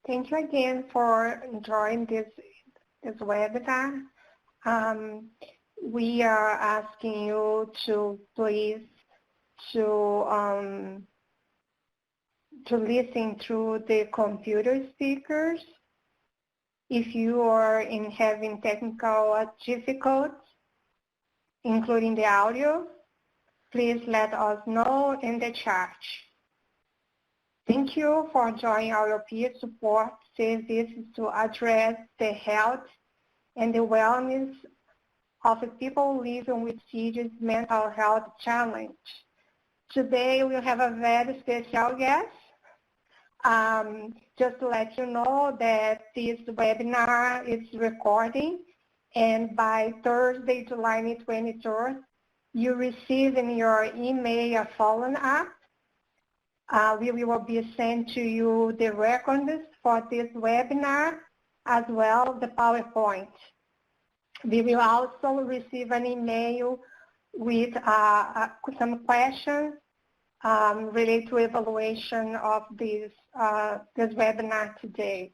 Thank you again for joining this webinar. We are asking you to please to listen through the computer speakers. If you are having technical difficulties, including the audio, please let us know in the chat. Thank you for joining our peer support services to address the health and the wellness of people living with serious mental health challenge. Today we have a very special guest. Just to let you know that this webinar is recording, and by Thursday, July 23rd, you receive in your email a follow-up. We will be sent to you the records for this webinar as well the PowerPoint. We will also receive an email with some questions related to evaluation of this webinar today.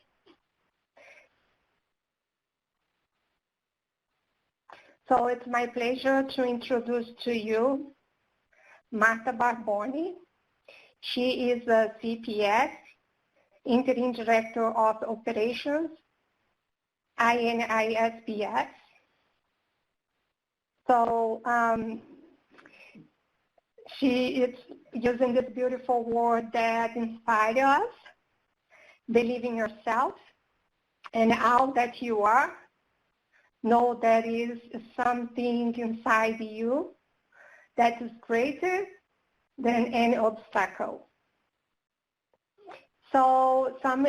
So it's my pleasure to introduce to you Marta Barbone. She is a CPS, Interim Director of Operations, INISPS. So she is using this beautiful word that inspired us, believe in yourself, and all that you are. Know there is something inside you that is greater than any obstacle. So some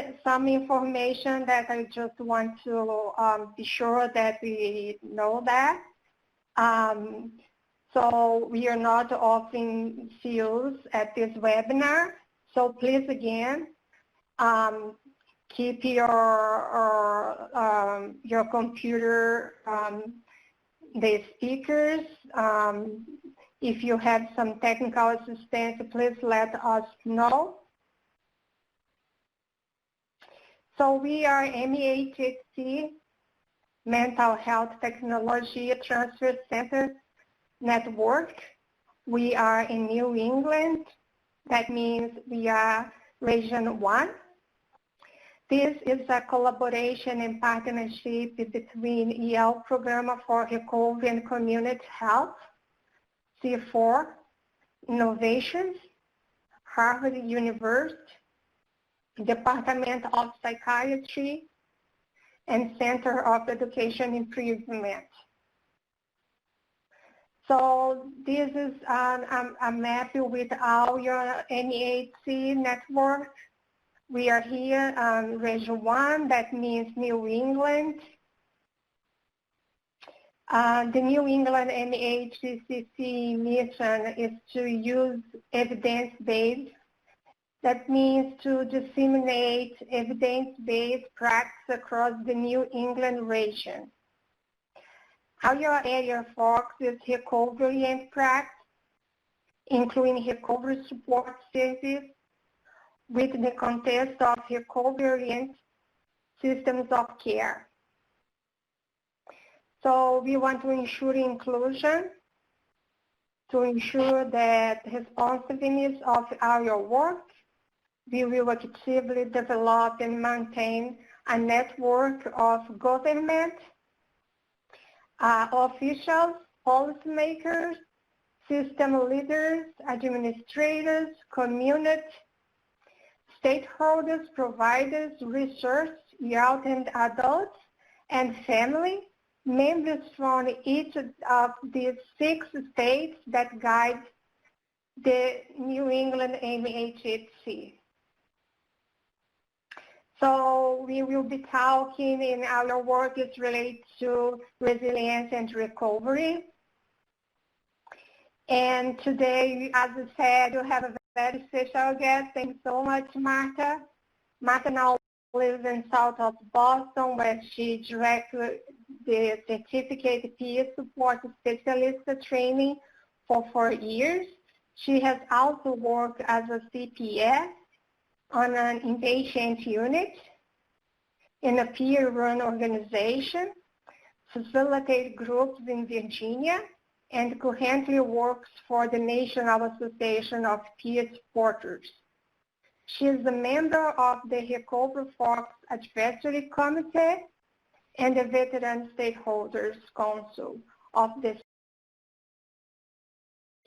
information that I just want to be sure that we know that. So we are not offering CEUs at this webinar. So please again, keep your computer, the speakers. If you have some technical assistance, please let us know. So we are MEHHC, Mental Health Technology Transfer Center Network. We are in New England. That means we are Region 1. This is a collaboration and partnership between EL Program for Recovery and Community Health, C4 Innovations, Harvard University, Department of Psychiatry, and Center of Education Improvement. So this is a map with all your NEHC network. We are here on Region 1, that means New England. The New England NEHCC mission is to use evidence-based. That means to disseminate evidence-based practice across the New England region. Our area focuses recovery and practice, including recovery support services, with the context of recovery systems of care. So we want to ensure inclusion, to ensure that responsiveness of our work. We will actively develop and maintain a network of government, officials, policymakers, system leaders, administrators, community, stakeholders, providers, research, youth and adults, and family members from each of these 6 states that guide the New England MEHHC. So we will be talking in our work is related to resilience and recovery. And today, as I said, you have a very special guest. Thanks so much, Marta. Marta now lives in south of Boston, where she directed the certificate peer support specialist training for 4 years. She has also worked as a CPS on an inpatient unit and a peer-run organization, facilitates groups in Virginia, and currently works for the National Association of Peer Supporters. She is a member of the Recovery Fox Advisory Committee and the Veteran Stakeholders Council of the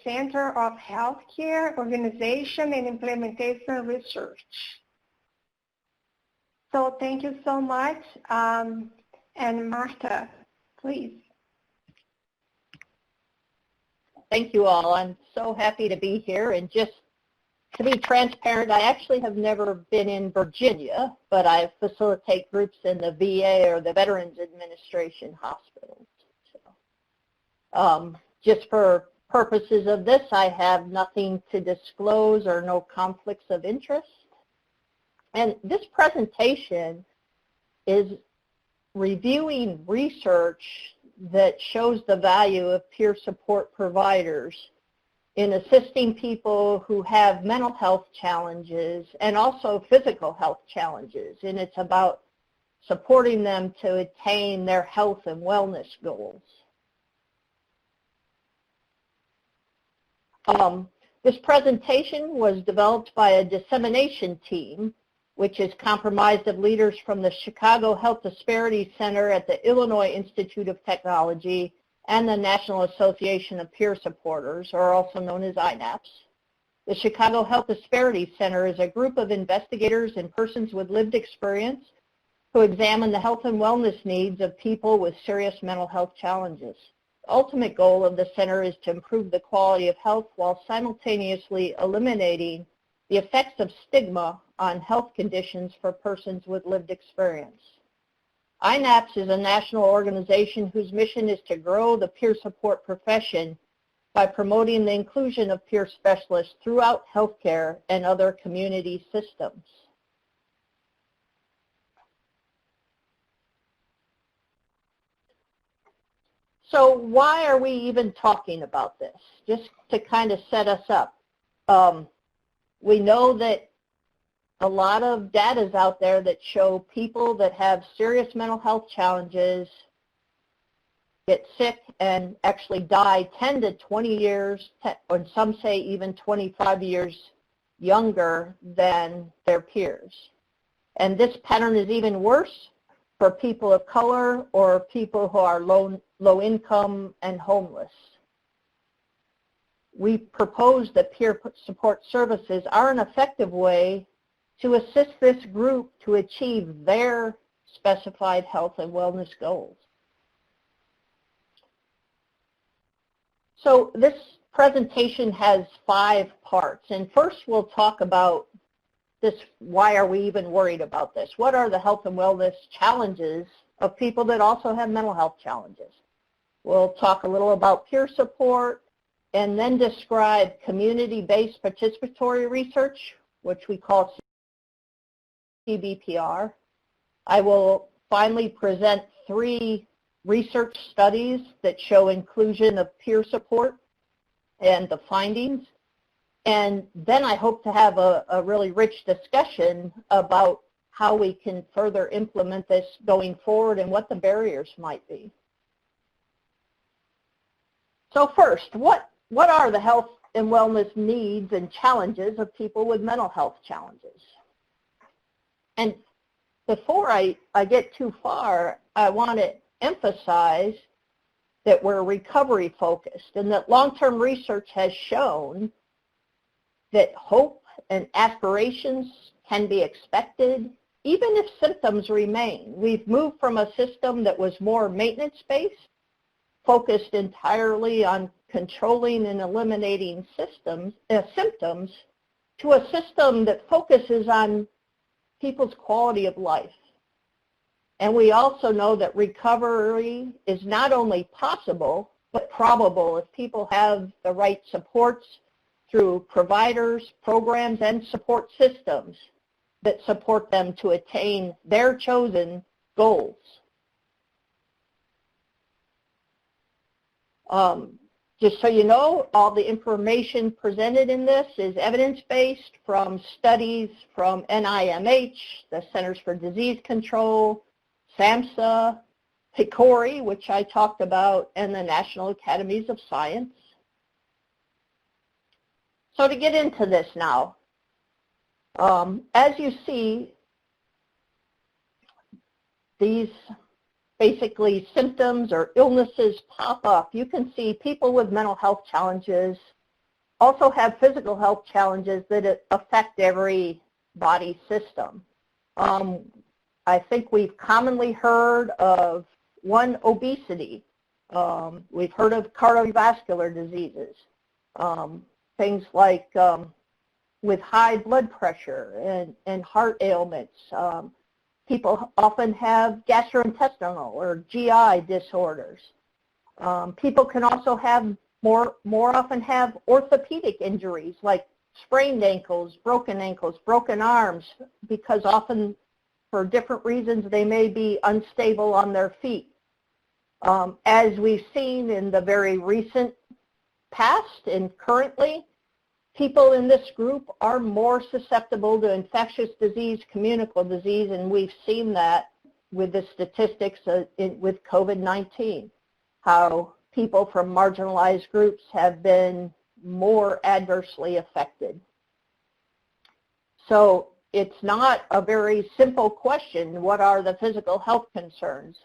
Center of Healthcare Organization and Implementation Research. So thank you so much. And Martha, please. Thank you all. I'm so happy to be here. And just to be transparent, I actually have never been in Virginia, but I facilitate groups in the VA or the Veterans Administration hospitals. So, just for purposes of this, I have nothing to disclose or no conflicts of interest. And this presentation is reviewing research that shows the value of peer support providers in assisting people who have mental health challenges and also physical health challenges. And it's about supporting them to attain their health and wellness goals. This presentation was developed by a dissemination team, which is comprised of leaders from the Chicago Health Disparities Center at the Illinois Institute of Technology and the National Association of Peer Supporters, or also known as INAPS. The Chicago Health Disparities Center is a group of investigators and persons with lived experience who examine the health and wellness needs of people with serious mental health challenges. The ultimate goal of the center is to improve the quality of health while simultaneously eliminating the effects of stigma on health conditions for persons with lived experience. INAPS is a national organization whose mission is to grow the peer support profession by promoting the inclusion of peer specialists throughout healthcare and other community systems. So why are we even talking about this? Just to kind of set us up. We know that a lot of data is out there that show people that have serious mental health challenges get sick and actually die 10 to 20 years, or some say even 25 years younger than their peers. And this pattern is even worse for people of color or people who are low income and homeless. We propose that peer support services are an effective way to assist this group to achieve their specified health and wellness goals. So this presentation has 5 parts, and first we'll talk about this, why are we even worried about this? What are the health and wellness challenges of people that also have mental health challenges? We'll talk a little about peer support, and then describe community-based participatory research, which we call CBPR. I will finally present 3 research studies that show inclusion of peer support and the findings. And then I hope to have a really rich discussion about how we can further implement this going forward and what the barriers might be. So first, what are the health and wellness needs and challenges of people with mental health challenges? And before I get too far, I want to emphasize that we're recovery focused and that long-term research has shown that hope and aspirations can be expected even if symptoms remain. We've moved from a system that was more maintenance-based, focused entirely on controlling and eliminating symptoms, to a system that focuses on people's quality of life. And we also know that recovery is not only possible, but probable if people have the right supports through providers, programs, and support systems that support them to attain their chosen goals. Just so you know, all the information presented in this is evidence-based from studies from NIMH, the Centers for Disease Control, SAMHSA, PCORI, which I talked about, and the National Academies of Science. So to get into this now, as you see, these basically symptoms or illnesses pop up. You can see people with mental health challenges also have physical health challenges that affect every body system. I think we've commonly heard of obesity. We've heard of cardiovascular diseases, things like with high blood pressure and heart ailments. People often have gastrointestinal or GI disorders. People can also have more often have orthopedic injuries like sprained ankles, broken arms, because often for different reasons they may be unstable on their feet. As we've seen in the very recent past and currently, people in this group are more susceptible to infectious disease, communicable disease, and we've seen that with the statistics with COVID-19, how people from marginalized groups have been more adversely affected. So it's not a very simple question, what are the physical health concerns?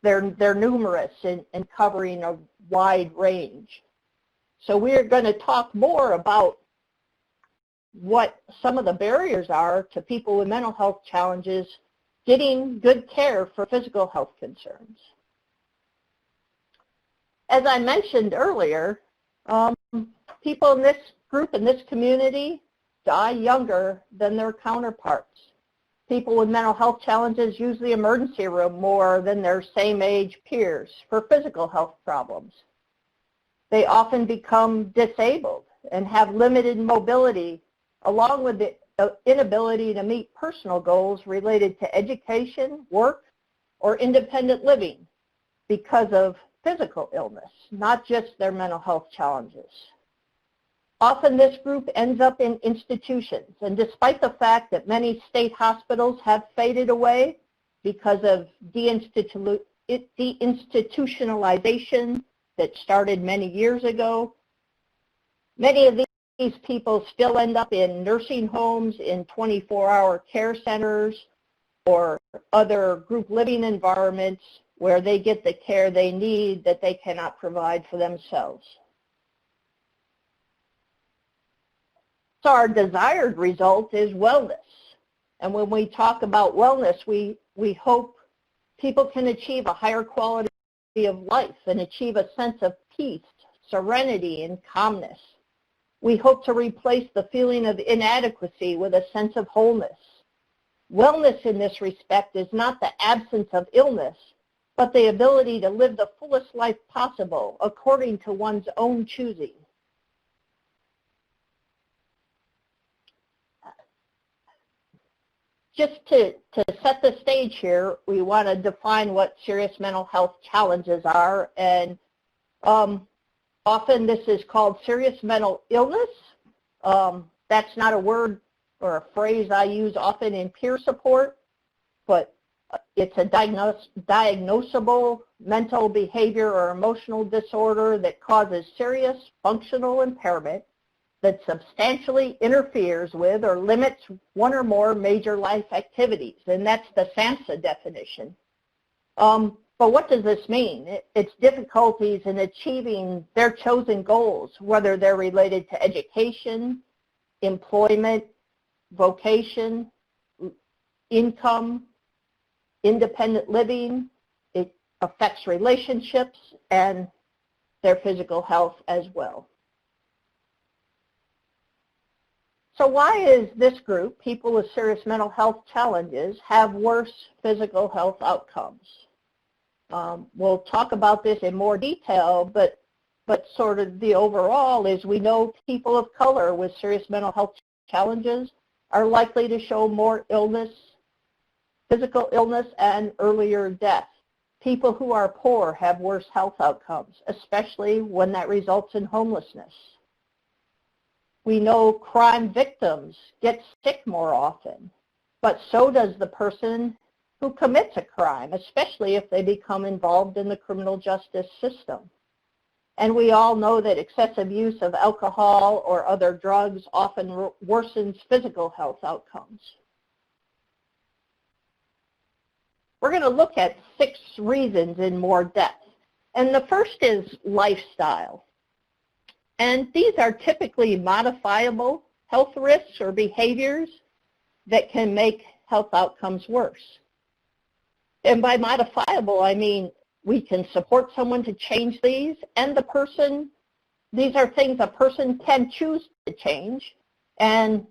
They're numerous and covering a wide range. So we're going to talk more about what some of the barriers are to people with mental health challenges getting good care for physical health concerns. As I mentioned earlier, people in this group, in this community, die younger than their counterparts. People with mental health challenges use the emergency room more than their same age peers for physical health problems. They often become disabled and have limited mobility, along with the inability to meet personal goals related to education, work, or independent living because of physical illness, not just their mental health challenges. Often this group ends up in institutions, and despite the fact that many state hospitals have faded away because of deinstitutionalization that started many years ago, many of these people still end up in nursing homes, in 24-hour care centers, or other group living environments where they get the care they need that they cannot provide for themselves. So our desired result is wellness. And when we talk about wellness, we hope people can achieve a higher quality of life and achieve a sense of peace, serenity, and calmness. We hope to replace the feeling of inadequacy with a sense of wholeness. Wellness in this respect is not the absence of illness, but the ability to live the fullest life possible according to one's own choosing. Just to set the stage here, we want to define what serious mental health challenges are, and often this is called serious mental illness. That's not a word or a phrase I use often in peer support, but it's a diagnosable mental behavior or emotional disorder that causes serious functional impairment that substantially interferes with or limits one or more major life activities, and that's the SAMHSA definition. But what does this mean? It's difficulties in achieving their chosen goals, whether they're related to education, employment, vocation, income, independent living. It affects relationships and their physical health as well. So why is this group, people with serious mental health challenges, have worse physical health outcomes? We'll talk about this in more detail, but sort of the overall is we know people of color with serious mental health challenges are likely to show more illness, physical illness, and earlier death. People who are poor have worse health outcomes, especially when that results in homelessness. We know crime victims get sick more often, but so does the person who commits a crime, especially if they become involved in the criminal justice system. And we all know that excessive use of alcohol or other drugs often worsens physical health outcomes. We're going to look at 6 reasons in more depth. And the first is lifestyle. And these are typically modifiable health risks or behaviors that can make health outcomes worse. And by modifiable, I mean we can support someone to change these, and these are things a person can choose to change, and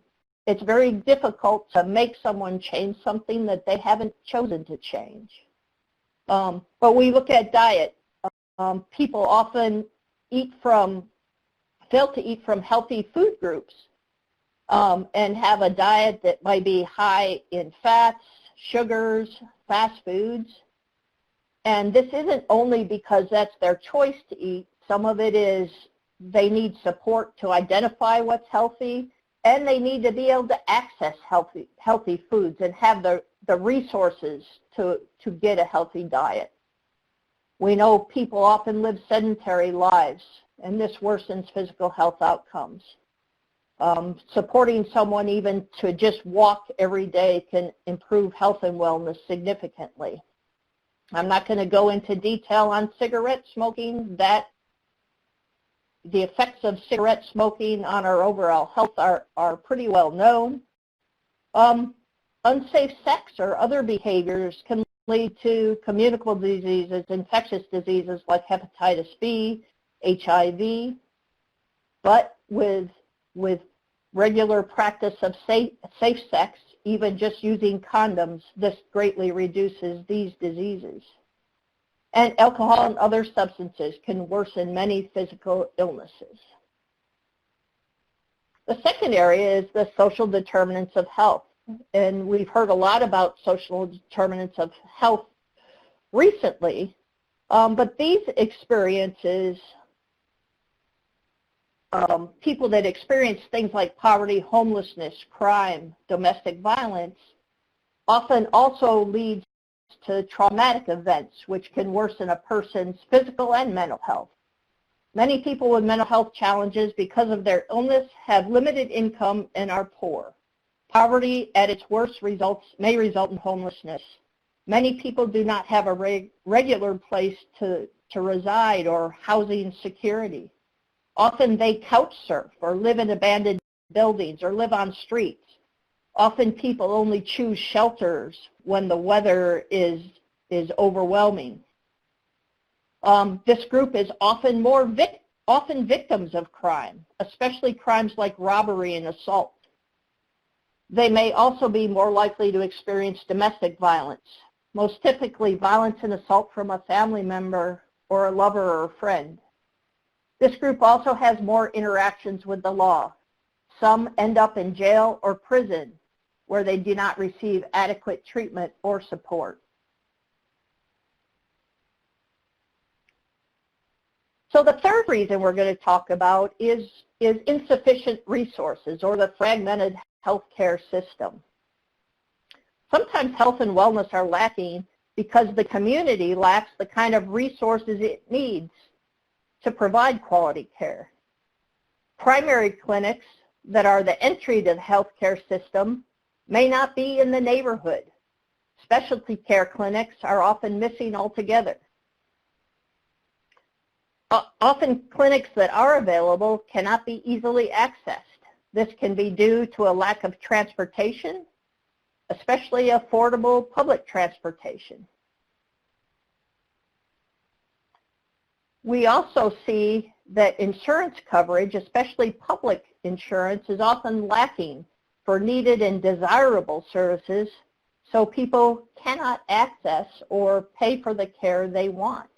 it's very difficult to make someone change something that they haven't chosen to change. But we look at diet. People often fail to eat from healthy food groups and have a diet that might be high in fats, sugars, fast foods. And this isn't only because that's their choice to eat. Some of it is they need support to identify what's healthy, and they need to be able to access healthy foods and have the resources to get a healthy diet. We know people often live sedentary lives, and this worsens physical health outcomes. Supporting someone even to just walk every day can improve health and wellness significantly. I'm not going to go into detail on cigarette smoking. The effects of cigarette smoking on our overall health are pretty well known. Unsafe sex or other behaviors can lead to communicable diseases, infectious diseases like hepatitis B, HIV, but with regular practice of safe sex, even just using condoms, this greatly reduces these diseases. And alcohol and other substances can worsen many physical illnesses. The second area is the social determinants of health. And we've heard a lot about social determinants of health recently, but these experiences, people that experience things like poverty, homelessness, crime, domestic violence, often also leads to traumatic events which can worsen a person's physical and mental health. Many people with mental health challenges because of their illness have limited income and are poor. Poverty at its worst may result in homelessness. Many people do not have a regular place to reside or housing security. Often they couch surf or live in abandoned buildings or live on streets. Often people only choose shelters when the weather is overwhelming. This group is often victims of crime, especially crimes like robbery and assault. They may also be more likely to experience domestic violence, most typically violence and assault from a family member or a lover or a friend. This group also has more interactions with the law. Some end up in jail or prison where they do not receive adequate treatment or support. So the third reason we're going to talk about is insufficient resources or the fragmented healthcare system. Sometimes health and wellness are lacking because the community lacks the kind of resources it needs to provide quality care. Primary clinics that are the entry to the healthcare system may not be in the neighborhood. Specialty care clinics are often missing altogether. Often clinics that are available cannot be easily accessed. This can be due to a lack of transportation, especially affordable public transportation. We also see that insurance coverage, especially public insurance, is often lacking for needed and desirable services, so people cannot access or pay for the care they want.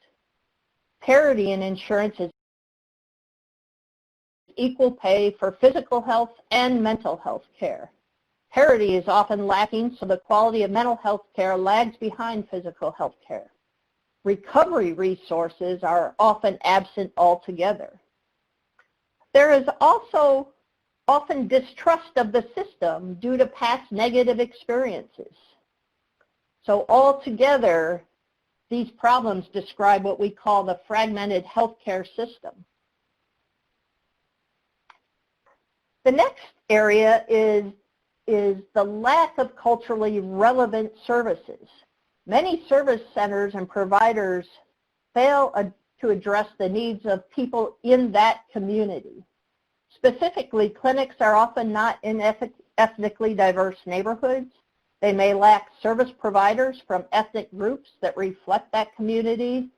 Parity in insurance is equal pay for physical health and mental health care. Parity is often lacking, so the quality of mental health care lags behind physical health care. recovery resources are often absent altogether. There is also often distrust of the system due to past negative experiences. So altogether, these problems describe what we call the fragmented healthcare system. The next area is the lack of culturally relevant services. Many service centers and providers fail to address the needs of people in that community. Specifically, clinics are often not in ethnically diverse neighborhoods. They may lack service providers from ethnic groups that reflect that community.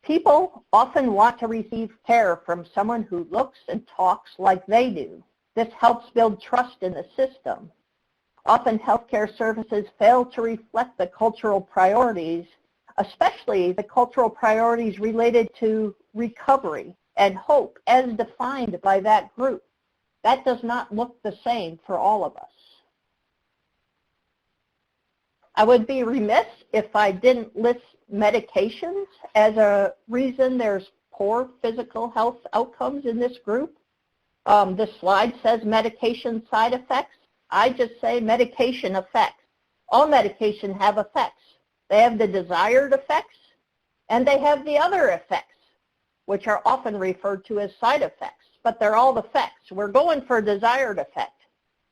People often want to receive care from someone who looks and talks like they do. This helps build trust in the system. Often healthcare services fail to reflect the cultural priorities, especially the cultural priorities related to recovery and hope as defined by that group. That does not look the same for all of us. I would be remiss if I didn't list medications as a reason there's poor physical health outcomes in this group. This slide says medication side effects. I just say medication effects. All medication have effects. They have the desired effects and they have the other effects, which are often referred to as side effects, but they're all effects. We're going for a desired effect.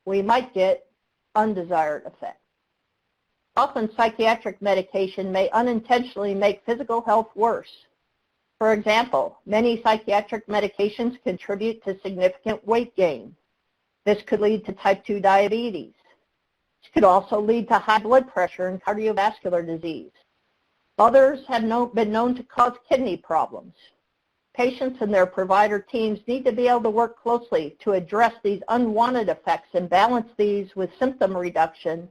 We might get undesired effects. Often psychiatric medication may unintentionally make physical health worse. For example, many psychiatric medications contribute to significant weight gain. This could lead to type 2 diabetes. It could also lead to high blood pressure and cardiovascular disease. Others have been known to cause kidney problems. Patients and their provider teams need to be able to work closely to address these unwanted effects and balance these with symptom reduction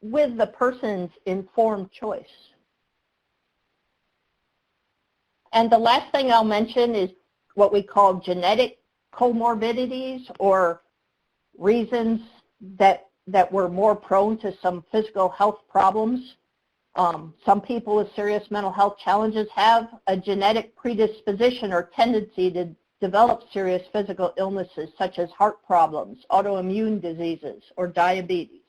with the person's informed choice. And the last thing I'll mention is what we call genetic comorbidities, or reasons that we're more prone to some physical health problems. Some people with serious mental health challenges have a genetic predisposition or tendency to develop serious physical illnesses such as heart problems, autoimmune diseases, or diabetes.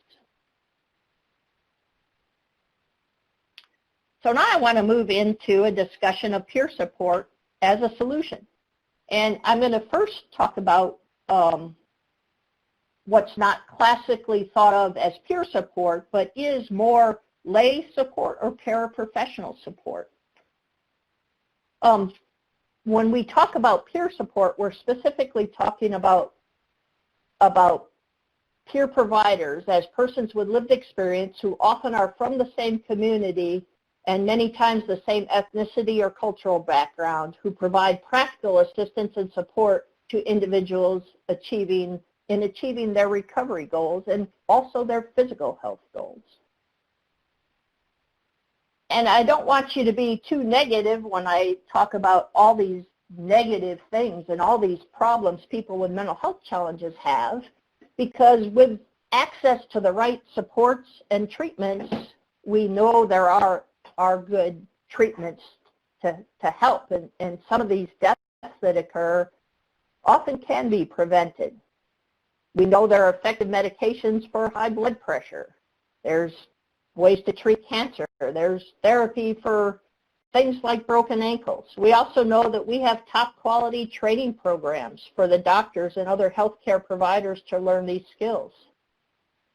So now I want to move into a discussion of peer support as a solution. And I'm going to first talk about what's not classically thought of as peer support, but is more lay support or paraprofessional support. When we talk about peer support, we're specifically talking about peer providers as persons with lived experience who often are from the same community and many times the same ethnicity or cultural background, who provide practical assistance and support to individuals achieving their recovery goals and also their physical health goals. And I don't want you to be too negative when I talk about all these negative things and all these problems people with mental health challenges have, because with access to the right supports and treatments, we know there are good treatments to help, and some of these deaths that occur often can be prevented. We know there are effective medications for high blood pressure. There's ways to treat cancer. There's therapy for things like broken ankles. We also know that we have top quality training programs for the doctors and other healthcare providers to learn these skills.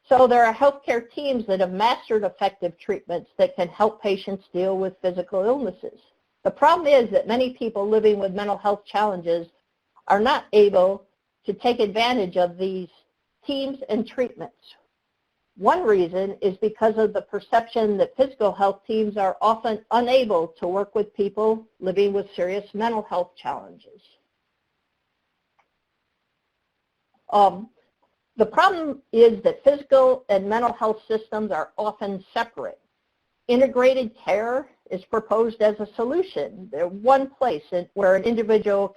So there are healthcare teams that have mastered effective treatments that can help patients deal with physical illnesses. The problem is that many people living with mental health challenges are not able to take advantage of these teams and treatments. One reason is because of the perception that physical health teams are often unable to work with people living with serious mental health challenges. The problem is that physical and mental health systems are often separate. Integrated care is proposed as a solution. They're one place where an individual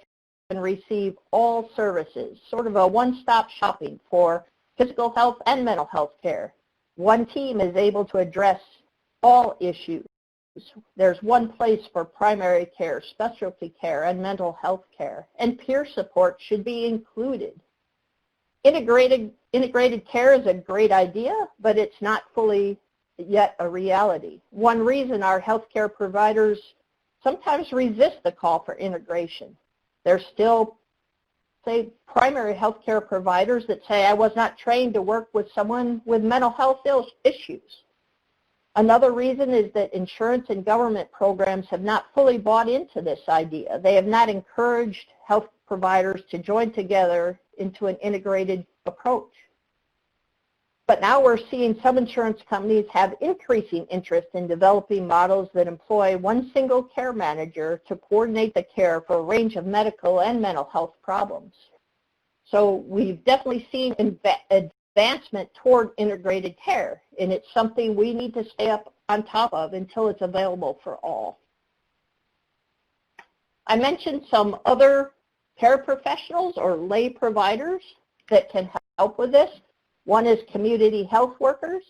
can receive all services, sort of a one-stop shopping for physical health and mental health care. One team is able to address all issues There's one place for primary care, specialty care, and mental health care, and peer support should be included. Integrated care is a great idea, but it's not fully yet a reality. One reason our healthcare providers sometimes resist the call for integration. There's still, say, primary healthcare providers that say, I was not trained to work with someone with mental health issues. Another reason is that insurance and government programs have not fully bought into this idea. They have not encouraged health providers to join together into an integrated approach. But now we're seeing some insurance companies have increasing interest in developing models that employ one single care manager to coordinate the care for a range of medical and mental health problems. So we've definitely seen advancement toward integrated care, and it's something we need to stay up on top of until it's available for all. I mentioned some other paraprofessionals or lay providers that can help with this. One is community health workers.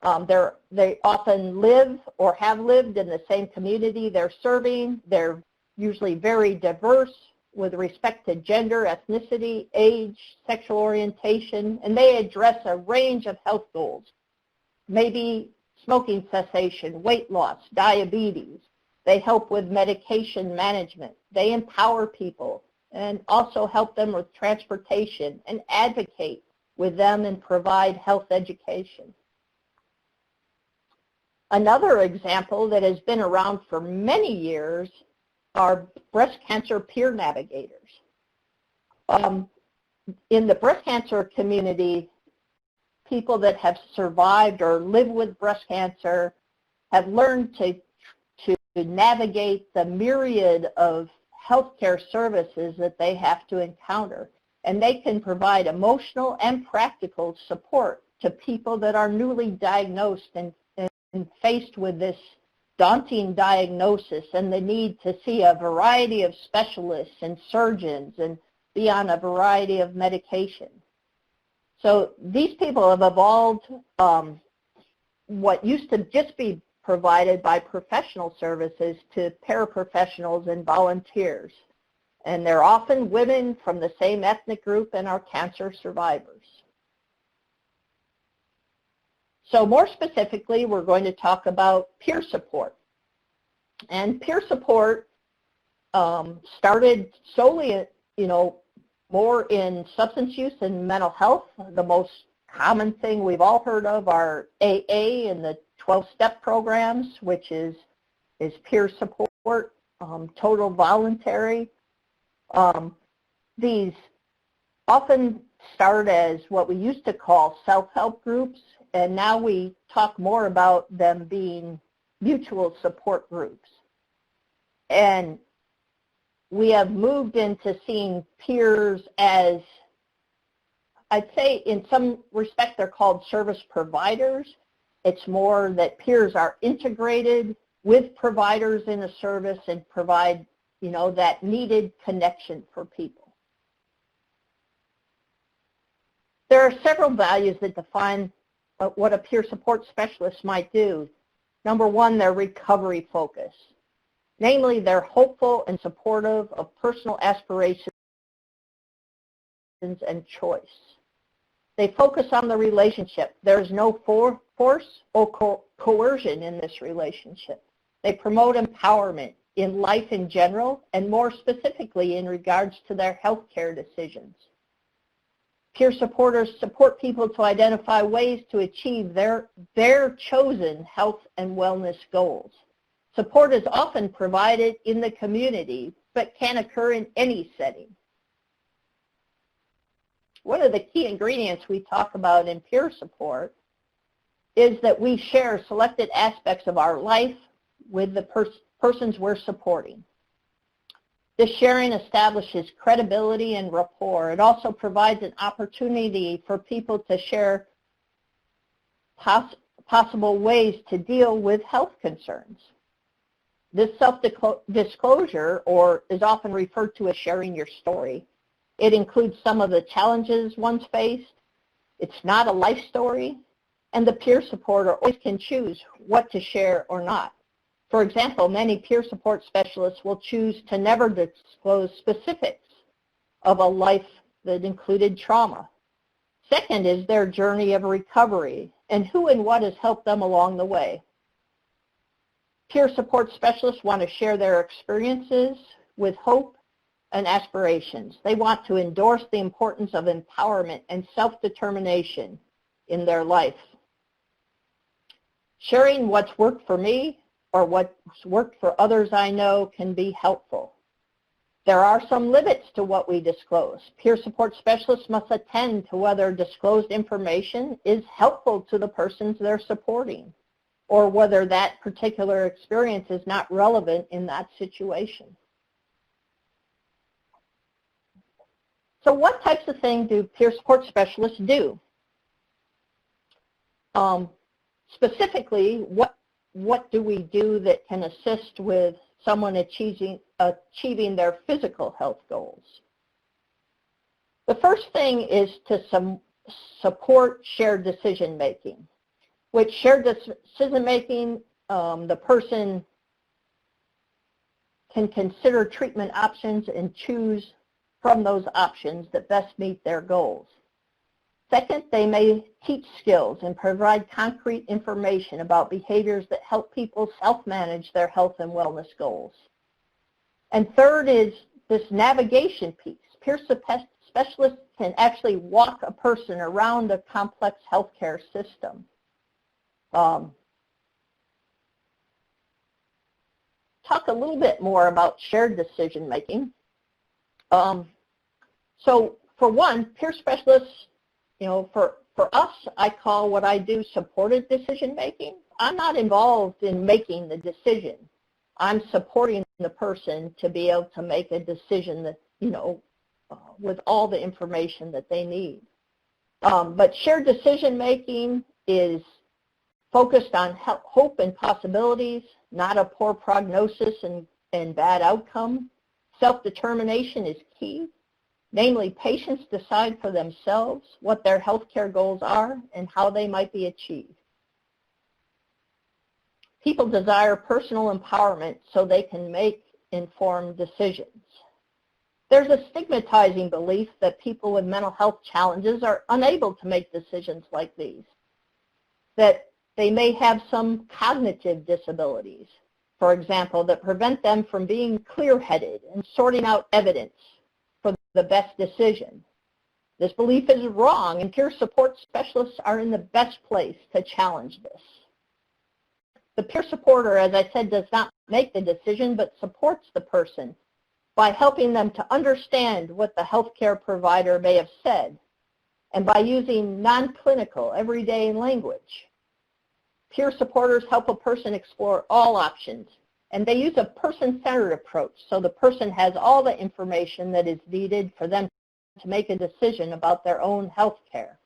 They often live or have lived in the same community they're serving. They're usually very diverse with respect to gender, ethnicity, age, sexual orientation, and they address a range of health goals. Maybe smoking cessation, weight loss, diabetes. They help with medication management. They empower people and also help them with transportation and advocate with them and provide health education. Another example that has been around for many years are breast cancer peer navigators. In the breast cancer community, people that have survived or live with breast cancer have learned to navigate the myriad of healthcare services that they have to encounter. And they can provide emotional and practical support to people that are newly diagnosed and faced with this daunting diagnosis and the need to see a variety of specialists and surgeons and be on a variety of medication. So these people have evolved what used to just be provided by professional services to paraprofessionals and volunteers. And they're often women from the same ethnic group and are cancer survivors. So more specifically, we're going to talk about peer support. And peer support started solely, more in substance use and mental health. The most common thing we've all heard of are AA and the 12-step programs, which is peer support, total voluntary. These often start as what we used to call self-help groups, and now we talk more about them being mutual support groups. And we have moved into seeing peers as, I'd say in some respect they're called service providers. It's more that peers are integrated with providers in a service and provide that needed connection for people. There are several values that define what a peer support specialist might do. Number one, they're recovery focused. Namely, they're hopeful and supportive of personal aspirations and choice. They focus on the relationship. There's no force or coercion in this relationship. They promote empowerment in life in general, and more specifically in regards to their healthcare decisions. Peer supporters support people to identify ways to achieve their chosen health and wellness goals. Support is often provided in the community, but can occur in any setting. One of the key ingredients we talk about in peer support is that we share selected aspects of our life with the persons we're supporting. This sharing establishes credibility and rapport. It also provides an opportunity for people to share possible ways to deal with health concerns. This self-disclosure, or is often referred to as sharing your story, it includes some of the challenges one's faced. It's not a life story, and the peer supporter always can choose what to share or not. For example, many peer support specialists will choose to never disclose specifics of a life that included trauma. Second is their journey of recovery and who and what has helped them along the way. Peer support specialists want to share their experiences with hope and aspirations. They want to endorse the importance of empowerment and self-determination in their life. Sharing what's worked for me or what's worked for others I know can be helpful. There are some limits to what we disclose. Peer support specialists must attend to whether disclosed information is helpful to the persons they're supporting, or whether that particular experience is not relevant in that situation. So what types of things do peer support specialists do? Specifically, what do we do that can assist with someone achieving their physical health goals? The first thing is to support shared decision making. With shared decision making, the person can consider treatment options and choose from those options that best meet their goals. Second, they may teach skills and provide concrete information about behaviors that help people self-manage their health and wellness goals. And third is this navigation piece. Peer specialists can actually walk a person around a complex healthcare system. Talk a little bit more about shared decision making. So for one, peer specialists, for us, I call what I do supported decision making. I'm not involved in making the decision. I'm supporting the person to be able to make a decision that, with all the information that they need. But shared decision making is focused on hope and possibilities, not a poor prognosis and bad outcome. Self-determination is key. Namely, patients decide for themselves what their healthcare goals are and how they might be achieved. People desire personal empowerment so they can make informed decisions. There's a stigmatizing belief that people with mental health challenges are unable to make decisions like these, that they may have some cognitive disabilities, for example, that prevent them from being clear-headed and sorting out evidence for the best decision. This belief is wrong, and peer support specialists are in the best place to challenge this. The peer supporter, as I said, does not make the decision, but supports the person by helping them to understand what the healthcare provider may have said, and by using non-clinical, everyday language. Peer supporters help a person explore all options, and they use a person-centered approach, so the person has all the information that is needed for them to make a decision about their own health care.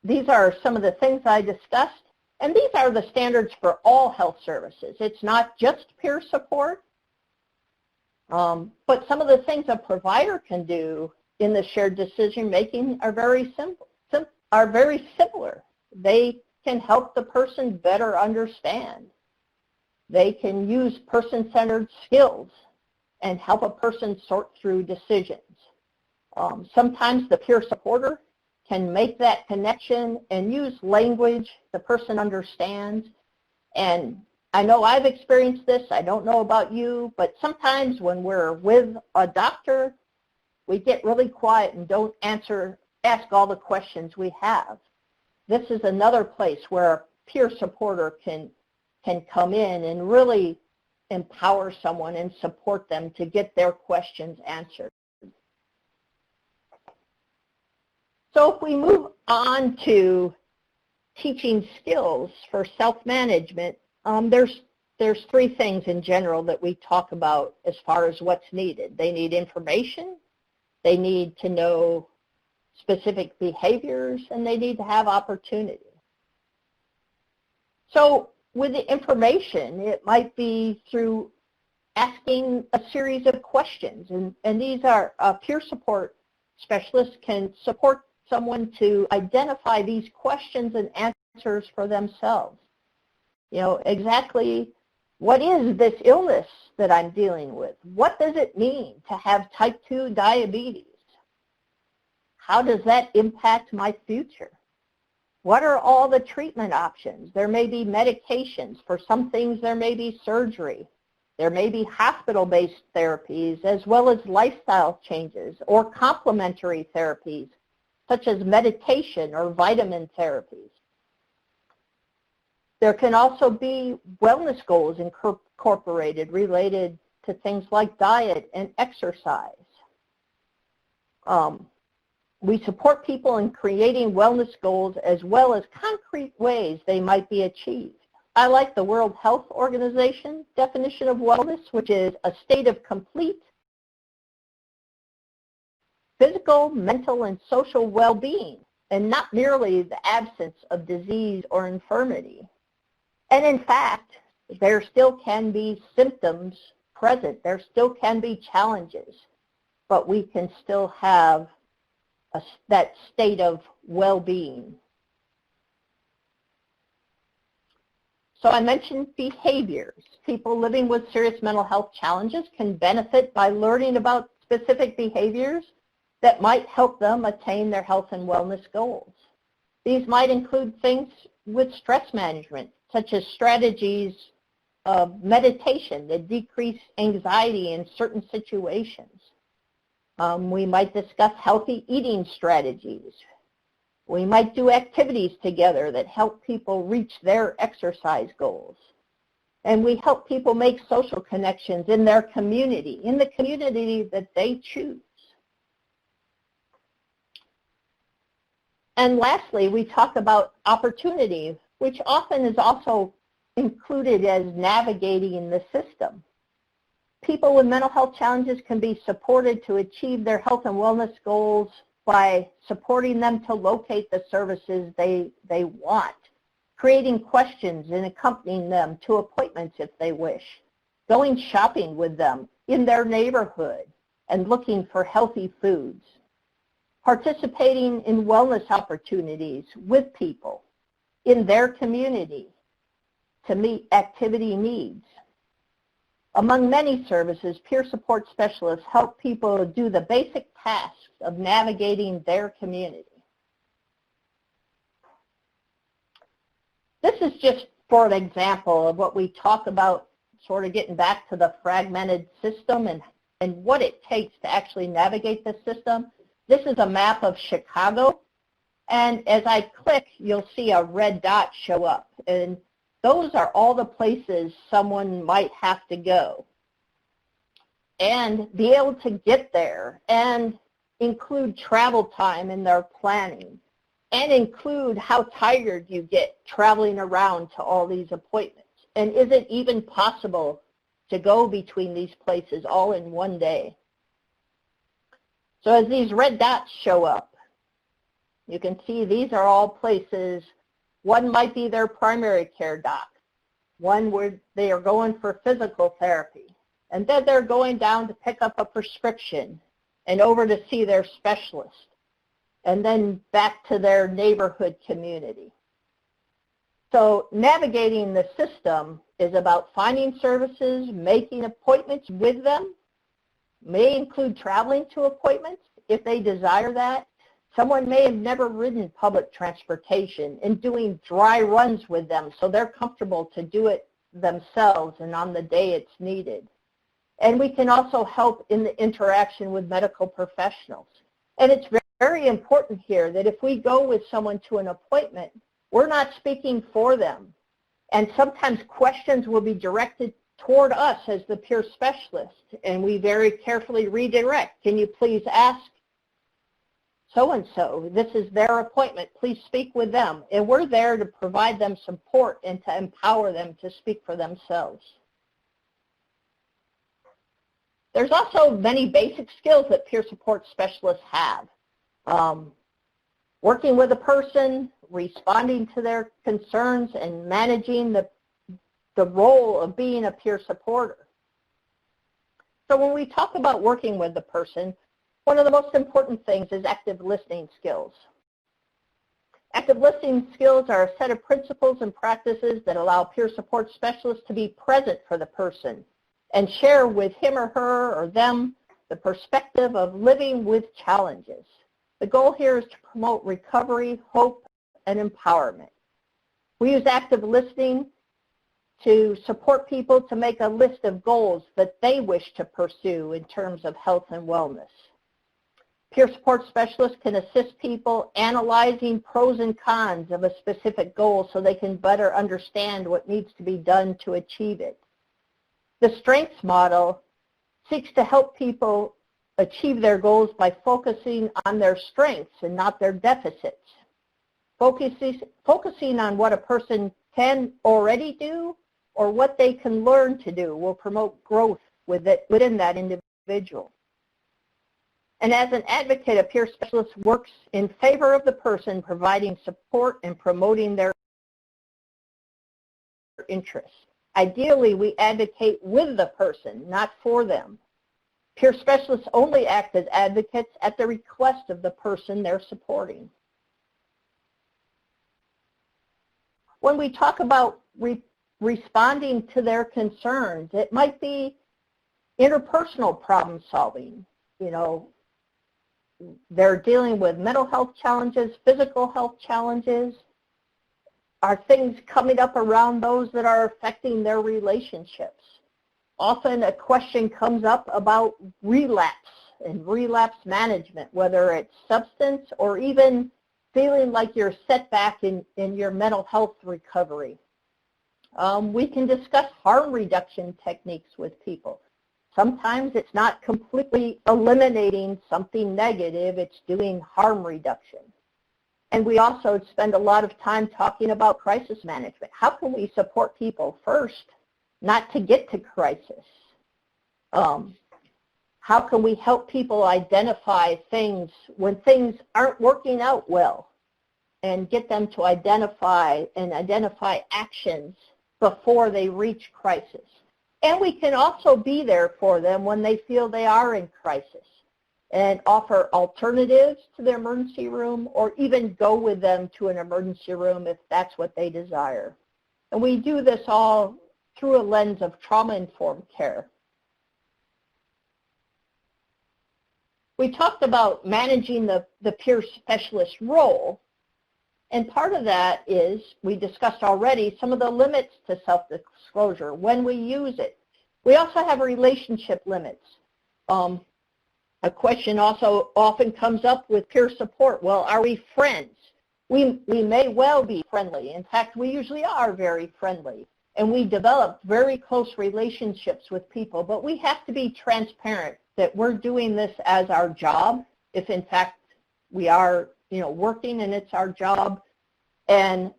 These are some of the things I discussed, and these are the standards for all health services. It's not just peer support, but some of the things a provider can do in the shared decision-making are very similar. They can help the person better understand. They can use person-centered skills and help a person sort through decisions. Sometimes the peer supporter can make that connection and use language the person understands. And I know I've experienced this. I don't know about you, but sometimes when we're with a doctor, we get really quiet and don't ask all the questions we have. This is another place where a peer supporter can come in and really empower someone and support them to get their questions answered. So if we move on to teaching skills for self-management, there's three things in general that we talk about as far as what's needed. They need information, they need to know specific behaviors, and they need to have opportunity. So with the information, it might be through asking a series of questions, and these are peer support specialists can support someone to identify these questions and answers for themselves. exactly what is this illness that I'm dealing with? What does it mean to have type 2 diabetes? How does that impact my future? What are all the treatment options? There may be medications. For some things, there may be surgery. There may be hospital-based therapies as well as lifestyle changes or complementary therapies such as meditation or vitamin therapies. There can also be wellness goals incorporated related to things like diet and exercise. We support people in creating wellness goals as well as concrete ways they might be achieved. I like the World Health Organization definition of wellness, which is a state of complete physical, mental, and social well-being, and not merely the absence of disease or infirmity. And in fact, there still can be symptoms present. There still can be challenges, but we can still have that state of well-being. So I mentioned behaviors. People living with serious mental health challenges can benefit by learning about specific behaviors that might help them attain their health and wellness goals. These might include things with stress management, such as strategies of meditation that decrease anxiety in certain situations. We might discuss healthy eating strategies. We might do activities together that help people reach their exercise goals. And we help people make social connections in their community, in the community that they choose. And lastly, we talk about opportunity, which often is also included as navigating the system. People with mental health challenges can be supported to achieve their health and wellness goals by supporting them to locate the services they want, creating questions and accompanying them to appointments if they wish, going shopping with them in their neighborhood and looking for healthy foods, participating in wellness opportunities with people in their community to meet activity needs. Among many services, peer support specialists help people do the basic tasks of navigating their community. This is just for an example of what we talk about, sort of getting back to the fragmented system and what it takes to actually navigate the system. This is a map of Chicago, and as I click, you'll see a red dot show up, and those are all the places someone might have to go and be able to get there and include travel time in their planning and include how tired you get traveling around to all these appointments. And is it even possible to go between these places all in one day? So as these red dots show up, you can see these are all places. One might be their primary care doc, one where they are going for physical therapy, and then they're going down to pick up a prescription and over to see their specialist, and then back to their neighborhood community. So navigating the system is about finding services, making appointments with them, may include traveling to appointments if they desire that. Someone may have never ridden public transportation and doing dry runs with them so they're comfortable to do it themselves and on the day it's needed. And we can also help in the interaction with medical professionals. And it's very important here that if we go with someone to an appointment, we're not speaking for them. And sometimes questions will be directed toward us as the peer specialist, and we very carefully redirect. Can you please ask so-and-so? This is their appointment. Please speak with them. And we're there to provide them support and to empower them to speak for themselves. There's also many basic skills that peer support specialists have. Working with a person, responding to their concerns, and managing the role of being a peer supporter. So when we talk about working with the person, one of the most important things is active listening skills. Active listening skills are a set of principles and practices that allow peer support specialists to be present for the person and share with him or her or them the perspective of living with challenges. The goal here is to promote recovery, hope, and empowerment. We use active listening to support people to make a list of goals that they wish to pursue in terms of health and wellness. Peer support specialists can assist people analyzing pros and cons of a specific goal so they can better understand what needs to be done to achieve it. The strengths model seeks to help people achieve their goals by focusing on their strengths and not their deficits. Focusing on what a person can already do or what they can learn to do will promote growth within that individual. And as an advocate, a peer specialist works in favor of the person, providing support and promoting their interests. Ideally, we advocate with the person, not for them. Peer specialists only act as advocates at the request of the person they're supporting. When we talk about responding to their concerns, it might be interpersonal problem solving. You know, they're dealing with mental health challenges, physical health challenges. Are things coming up around those that are affecting their relationships? Often a question comes up about relapse and relapse management, whether it's substance or even feeling like you're set back in your mental health recovery. We can discuss harm reduction techniques with people. Sometimes it's not completely eliminating something negative, it's doing harm reduction. And we also spend a lot of time talking about crisis management. How can we support people first, not to get to crisis? How can we help people identify things when things aren't working out well and get them to identify actions before they reach crisis? And we can also be there for them when they feel they are in crisis and offer alternatives to the emergency room or even go with them to an emergency room if that's what they desire. And we do this all through a lens of trauma-informed care. We talked about managing the peer specialist role, and part of that is, we discussed already, some of the limits to self-disclosure, when we use it. We also have relationship limits. A question also often comes up with peer support. Well, are we friends? We may well be friendly. In fact, we usually are very friendly. And we develop very close relationships with people, but we have to be transparent that we're doing this as our job, if in fact we are, working and it's our job, and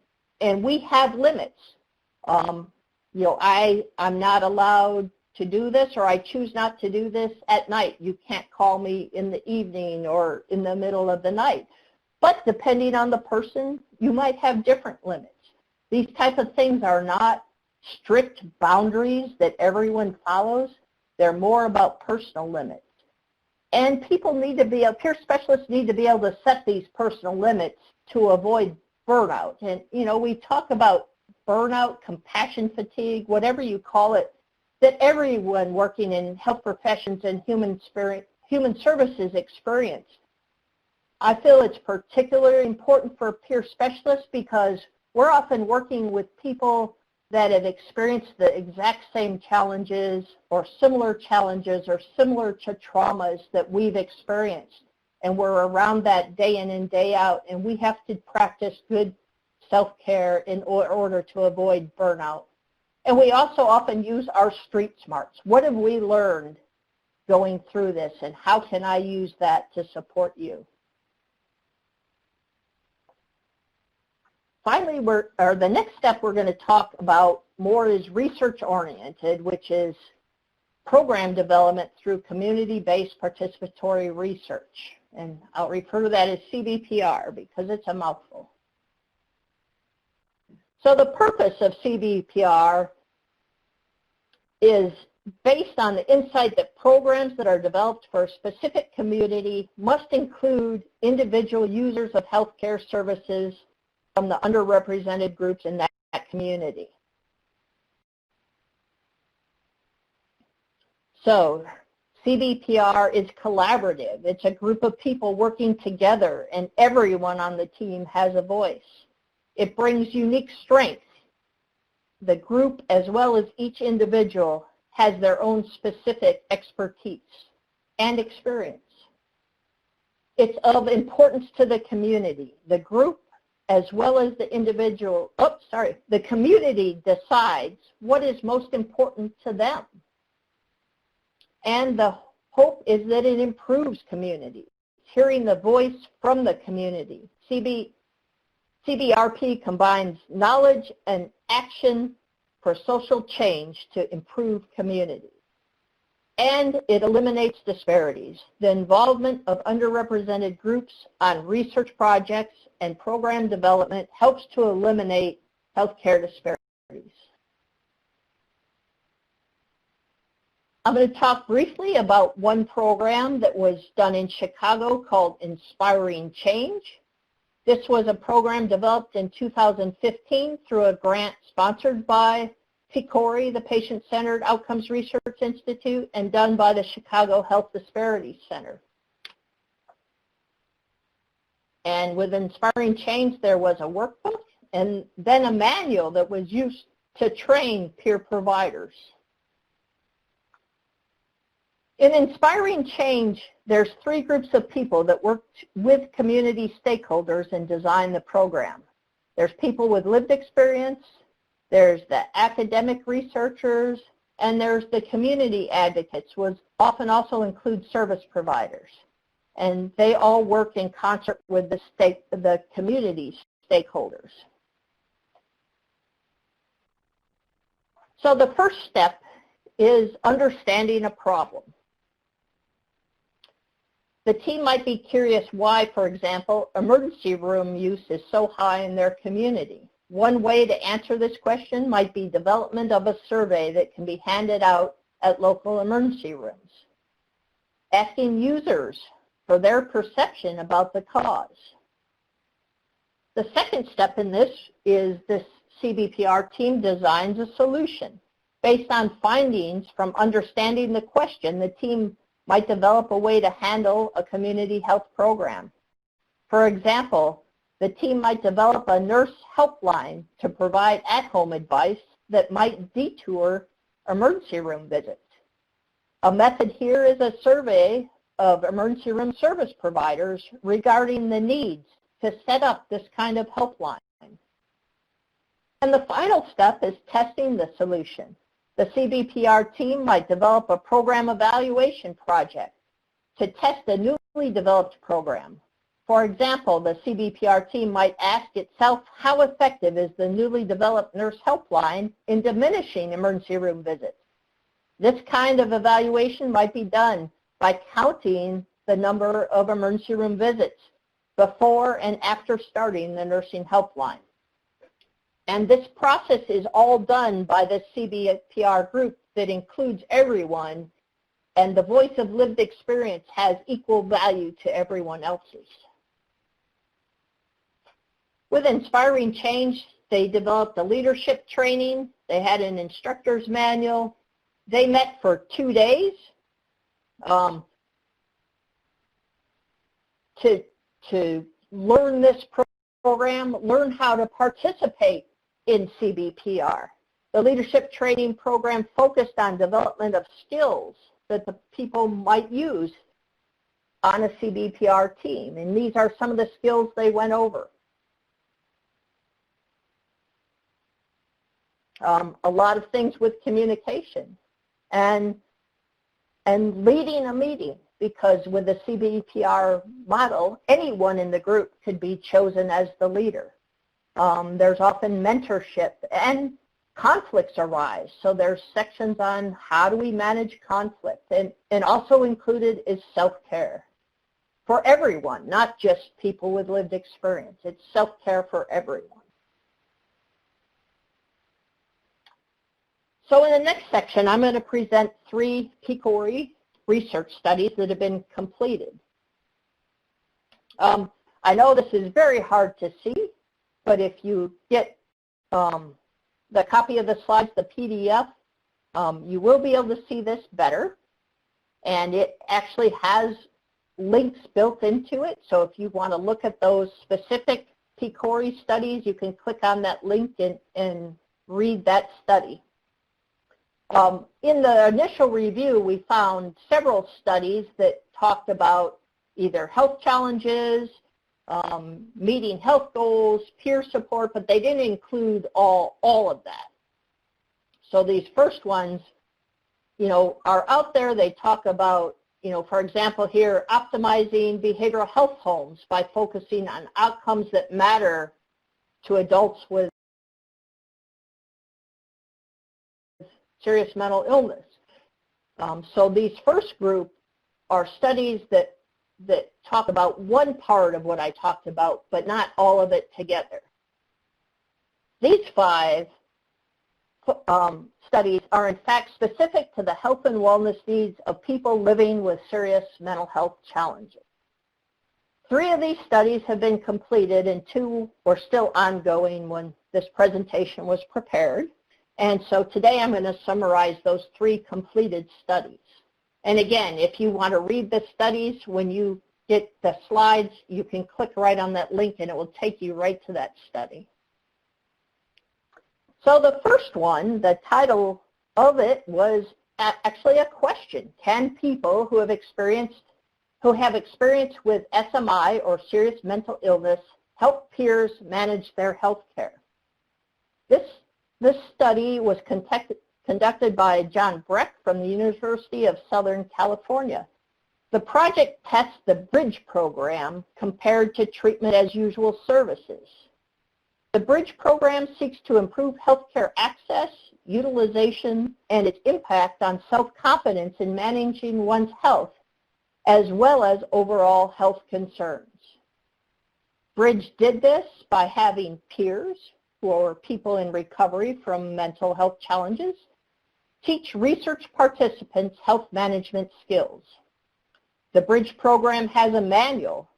we have limits. I'm not allowed to do this, or I choose not to do this at night. You can't call me in the evening or in the middle of the night. But depending on the person, you might have different limits. These type of things are not strict boundaries that everyone follows. They're more about personal limits. And people need to be, peer specialists need to be able to set these personal limits to avoid burnout. And, we talk about burnout, compassion fatigue, whatever you call it, that everyone working in health professions and human services experience. I feel it's particularly important for peer specialists because we're often working with people that have experienced the exact same challenges or similar to traumas that we've experienced. And we're around that day in and day out, and we have to practice good self-care in order to avoid burnout. And we also often use our street smarts. What have we learned going through this, and how can I use that to support you? Finally, the next step we're going to talk about more is research-oriented, which is program development through community-based participatory research. And I'll refer to that as CBPR because it's a mouthful. So the purpose of CBPR is based on the insight that programs that are developed for a specific community must include individual users of healthcare services the underrepresented groups in that community. So CBPR is collaborative. It's a group of people working together, and everyone on the team has a voice. It brings unique strengths. The group, as well as each individual, has their own specific expertise and experience. It's of importance to the community. The group, as well as the individual, the community decides what is most important to them. And the hope is that it improves communities, hearing the voice from the community. CBRP combines knowledge and action for social change to improve communities. And it eliminates disparities. The involvement of underrepresented groups on research projects and program development helps to eliminate healthcare disparities. I'm going to talk briefly about one program that was done in Chicago called Inspiring Change. This was a program developed in 2015 through a grant sponsored by PCORI, the Patient-Centered Outcomes Research Institute, and done by the Chicago Health Disparities Center. And with Inspiring Change, there was a workbook and then a manual that was used to train peer providers. In Inspiring Change, there's 3 groups of people that worked with community stakeholders and designed the program. There's people with lived experience, there's the academic researchers, and there's the community advocates, which often also include service providers. And they all work in concert with the community stakeholders. So the first step is understanding a problem. The team might be curious why, for example, emergency room use is so high in their community. One way to answer this question might be development of a survey that can be handed out at local emergency rooms. Asking users for their perception about the cause. The second step in this is this CBPR team designs a solution. Based on findings from understanding the question, the team might develop a way to handle a community health program. For example, the team might develop a nurse helpline to provide at-home advice that might detour emergency room visits. A method here is a survey of emergency room service providers regarding the needs to set up this kind of helpline. And the final step is testing the solution. The CBPR team might develop a program evaluation project to test a newly developed program. For example, the CBPR team might ask itself, how effective is the newly developed nurse helpline in diminishing emergency room visits? This kind of evaluation might be done by counting the number of emergency room visits before and after starting the nursing helpline. And this process is all done by the CBPR group that includes everyone, and the voice of lived experience has equal value to everyone else's. With Inspiring Change, they developed a leadership training. They had an instructor's manual. They met for 2 days to learn this program, learn how to participate in CBPR. The leadership training program focused on development of skills that the people might use on a CBPR team, and these are some of the skills they went over. A lot of things with communication and leading a meeting, because with the CBPR model, anyone in the group could be chosen as the leader. There's often mentorship, and conflicts arise. So there's sections on how do we manage conflict, and also included is self-care for everyone, not just people with lived experience. It's self-care for everyone. So in the next section, I'm going to present 3 PCORI research studies that have been completed. I know this is very hard to see, but if you get the copy of the slides, the PDF, you will be able to see this better. And it actually has links built into it. So if you want to look at those specific PCORI studies, you can click on that link and read that study. In the initial review, we found several studies that talked about either health challenges, meeting health goals, peer support, but they didn't include all of that. So these first ones, are out there. They talk about, for example here, optimizing behavioral health homes by focusing on outcomes that matter to adults with serious mental illness. So these first group are studies that talk about one part of what I talked about, but not all of it together. These 5 studies are in fact specific to the health and wellness needs of people living with serious mental health challenges. 3 of these studies have been completed and 2 were still ongoing when this presentation was prepared. And so today I'm going to summarize those 3 completed studies. And again, if you want to read the studies, when you get the slides, you can click right on that link and it will take you right to that study. So the first one, the title of it was actually a question. Can people who have experience with SMI or serious mental illness help peers manage their health care? This study was conducted by John Breck from the University of Southern California. The project tests the BRIDGE program compared to treatment as usual services. The BRIDGE program seeks to improve healthcare access, utilization, and its impact on self-confidence in managing one's health, as well as overall health concerns. BRIDGE did this by having peers, or people in recovery from mental health challenges, teach research participants health management skills. The BRIDGE program has a manual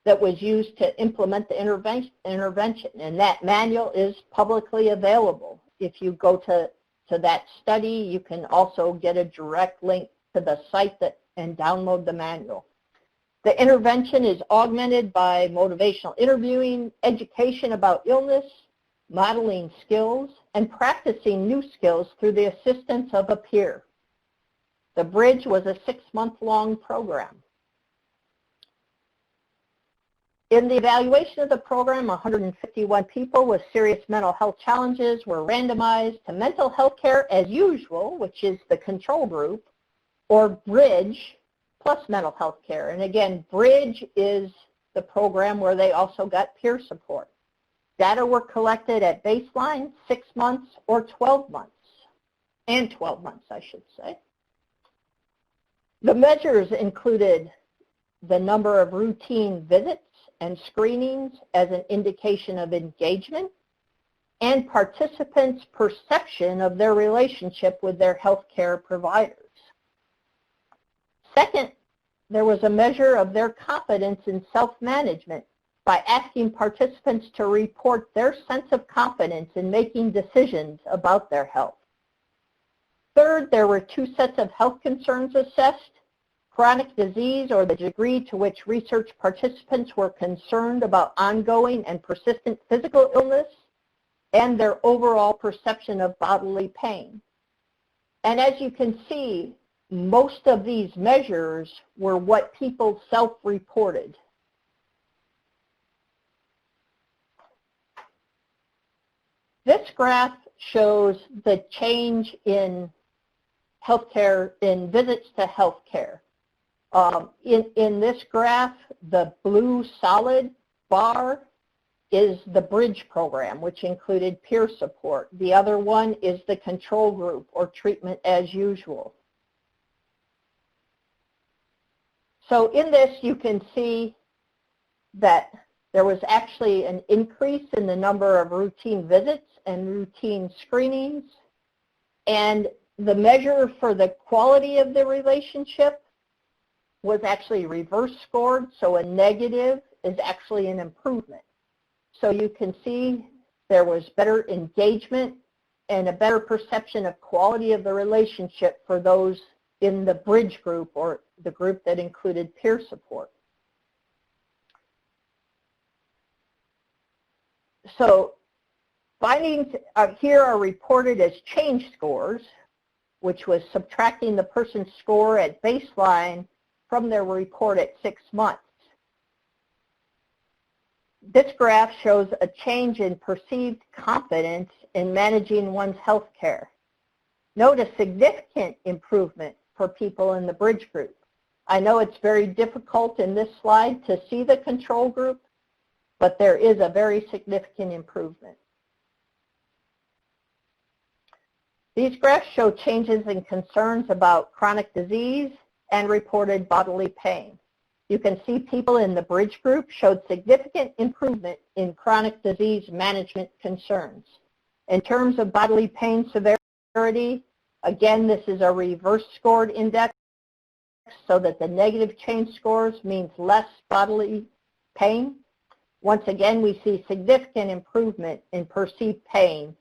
that was used to implement the intervention, and that manual is publicly available. If you go to that study, you can also get a direct link to the site and download the manual. The intervention is augmented by motivational interviewing, education about illness, modeling skills, and practicing new skills through the assistance of a peer. The BRIDGE was a 6-month-long program. In the evaluation of the program, 151 people with serious mental health challenges were randomized to mental health care as usual, which is the control group, or BRIDGE plus mental health care. And again, BRIDGE is the program where they also got peer support. Data were collected at baseline, 6 months, or 12 months, and 12 months, I should say. The measures included the number of routine visits and screenings as an indication of engagement, and participants' perception of their relationship with their healthcare providers. Second, there was a measure of their confidence in self-management by asking participants to report their sense of confidence in making decisions about their health. Third, there were 2 sets of health concerns assessed: chronic disease, or the degree to which research participants were concerned about ongoing and persistent physical illness, and their overall perception of bodily pain. And as you can see, most of these measures were what people self-reported. This graph shows the change in healthcare, in visits to healthcare. In this graph, the blue solid bar is the BRIDGE program, which included peer support. The other one is the control group, or treatment as usual. So in this, you can see that there was actually an increase in the number of routine visits and routine screenings. And the measure for the quality of the relationship was actually reverse scored, so a negative is actually an improvement. So you can see there was better engagement and a better perception of quality of the relationship for those in the bridge group, or the group that included peer support. So findings here are reported as change scores, which was subtracting the person's score at baseline from their report at 6 months. This graph shows a change in perceived confidence in managing one's health care. Note a significant improvement for people in the bridge group. I know it's very difficult in this slide to see the control group, but there is a very significant improvement. These graphs show changes in concerns about chronic disease and reported bodily pain. You can see people in the bridge group showed significant improvement in chronic disease management concerns. In terms of bodily pain severity, again, this is a reverse scored index, so that the negative change scores means less bodily pain. Once again, we see significant improvement in perceived pain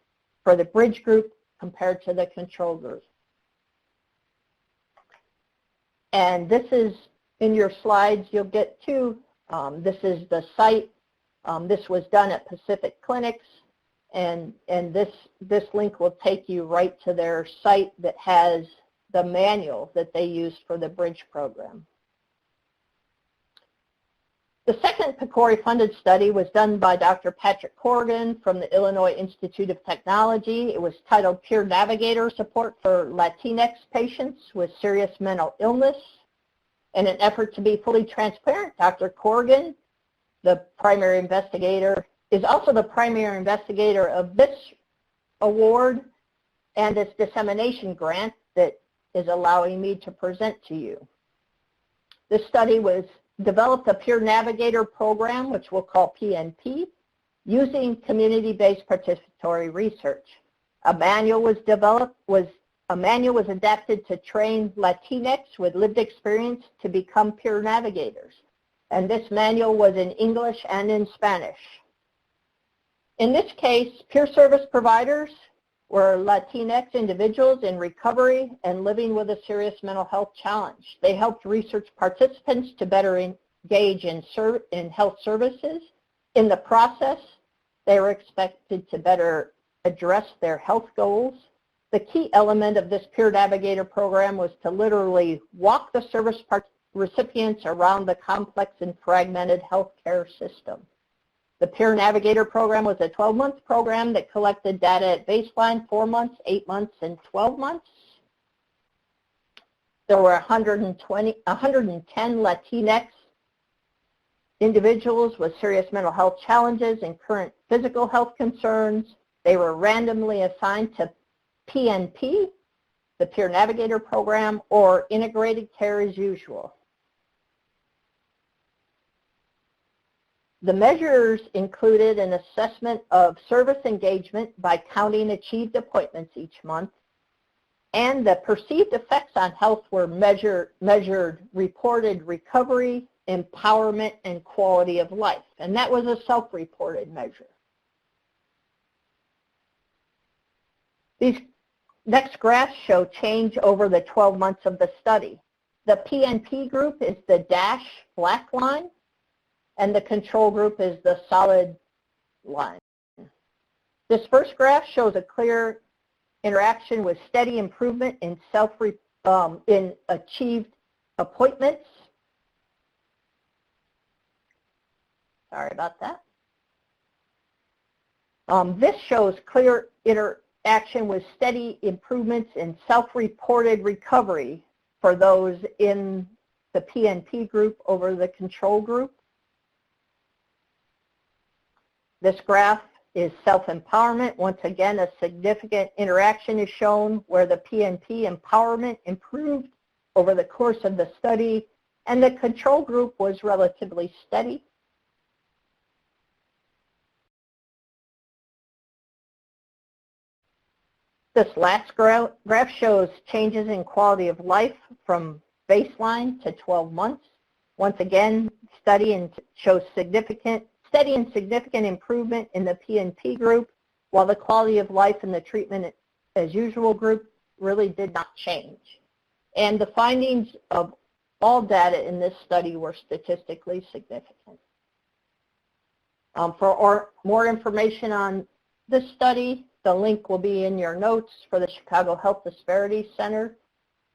for the bridge group compared to the control group. And this is in your slides you'll get to. This is the site. This was done at Pacific Clinics, and this link will take you right to their site that has the manual that they used for the bridge program. The second PCORI funded study was done by Dr. Patrick Corrigan from the Illinois Institute of Technology. It was titled Peer Navigator Support for Latinx Patients with Serious Mental Illness. In an effort to be fully transparent, Dr. Corrigan, the primary investigator, is also the primary investigator of this award and its dissemination grant that is allowing me to present to you. This study developed a Peer Navigator program, which we'll call PNP, using community-based participatory research. A manual was adapted to train Latinx with lived experience to become peer navigators. And this manual was in English and in Spanish. In this case, peer service providers were Latinx individuals in recovery and living with a serious mental health challenge. They helped research participants to better engage in health services. In the process, they were expected to better address their health goals. The key element of this Peer Navigator program was to literally walk the service recipients around the complex and fragmented healthcare system. The Peer Navigator program was a 12-month program that collected data at baseline, 4 months, 8 months, and 12 months. There were 110 Latinx individuals with serious mental health challenges and current physical health concerns. They were randomly assigned to PNP, the Peer Navigator program, or integrated care as usual. The measures included an assessment of service engagement by counting achieved appointments each month, and the perceived effects on health were measured reported recovery, empowerment, and quality of life, and that was a self-reported measure. These next graphs show change over the 12 months of the study. The PNP group is the dash black line, and the control group is the solid line. This first graph shows a clear interaction with steady improvement in in achieved appointments. Sorry about that. This shows clear interaction with steady improvements in self-reported recovery for those in the PNP group over the control group. This graph is self-empowerment. Once again, a significant interaction is shown where the PNP empowerment improved over the course of the study, and the control group was relatively steady. This last graph shows changes in quality of life from baseline to 12 months. Once again, study shows significant steady and significant improvement in the PNP group, while the quality of life in the treatment as usual group really did not change. And the findings of all data in this study were statistically significant. For more information on this study, the link will be in your notes for the Chicago Health Disparities Center,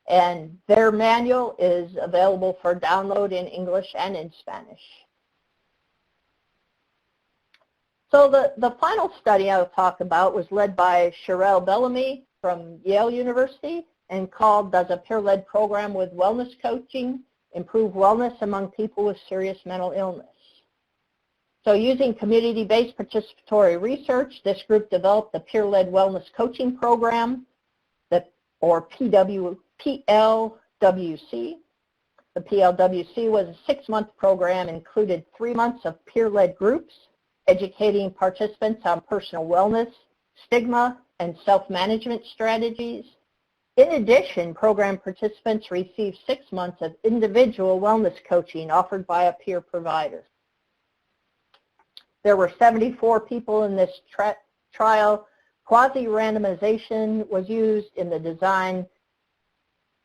and their manual is available for download in English and in Spanish. So the final study I'll talk about was led by Sherelle Bellamy from Yale University and called "Does a Peer-Led Program with Wellness Coaching Improve Wellness Among People with Serious Mental Illness?" So using community-based participatory research, this group developed the Peer-Led Wellness Coaching Program, or PLWC. The PLWC was a 6-month program, included 3 months of peer-led groups, educating participants on personal wellness, stigma, and self-management strategies. In addition, program participants received 6 months of individual wellness coaching offered by a peer provider. There were 74 people in this trial. Quasi-randomization was used in the design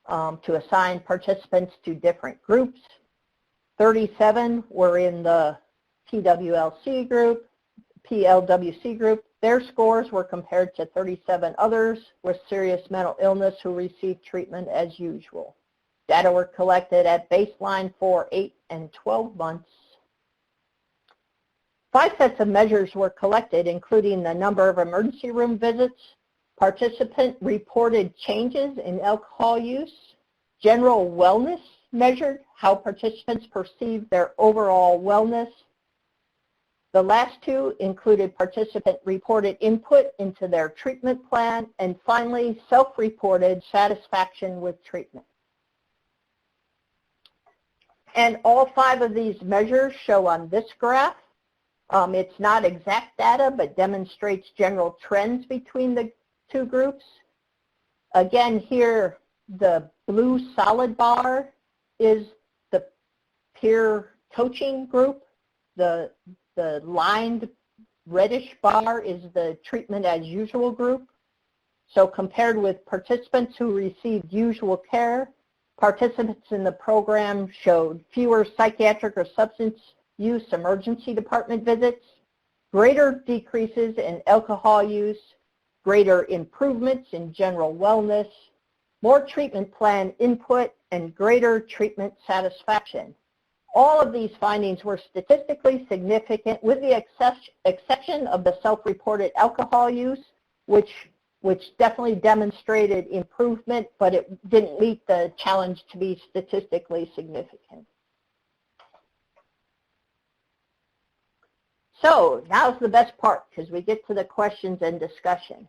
to assign participants to different groups. 37 were in the PWLC group, PLWC group. Their scores were compared to 37 others with serious mental illness who received treatment as usual. Data were collected at baseline for 8 and 12 months. 5 sets of measures were collected, including the number of emergency room visits, participant-reported changes in alcohol use, general wellness measured how participants perceived their overall wellness. The last 2 included participant-reported input into their treatment plan, and finally, self-reported satisfaction with treatment. And all 5 of these measures show on this graph. It's not exact data, but demonstrates general trends between the 2 groups. Again, here, the blue solid bar is the peer coaching group. The lined reddish bar is the treatment as usual group. So compared with participants who received usual care, participants in the program showed fewer psychiatric or substance use emergency department visits, greater decreases in alcohol use, greater improvements in general wellness, more treatment plan input, and greater treatment satisfaction. All of these findings were statistically significant with the exception of the self-reported alcohol use, which definitely demonstrated improvement, but it didn't meet the challenge to be statistically significant. So now's the best part, because we get to the questions and discussion.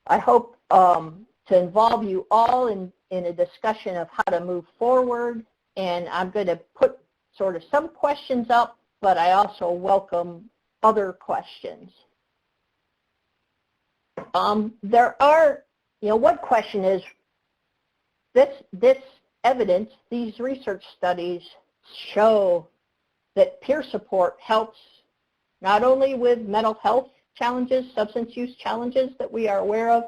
I hope to involve you all in a discussion of how to move forward, and I'm going to put sort of some questions up, but I also welcome other questions. There are, one question is, this evidence, these research studies show that peer support helps not only with mental health challenges, substance use challenges that we are aware of,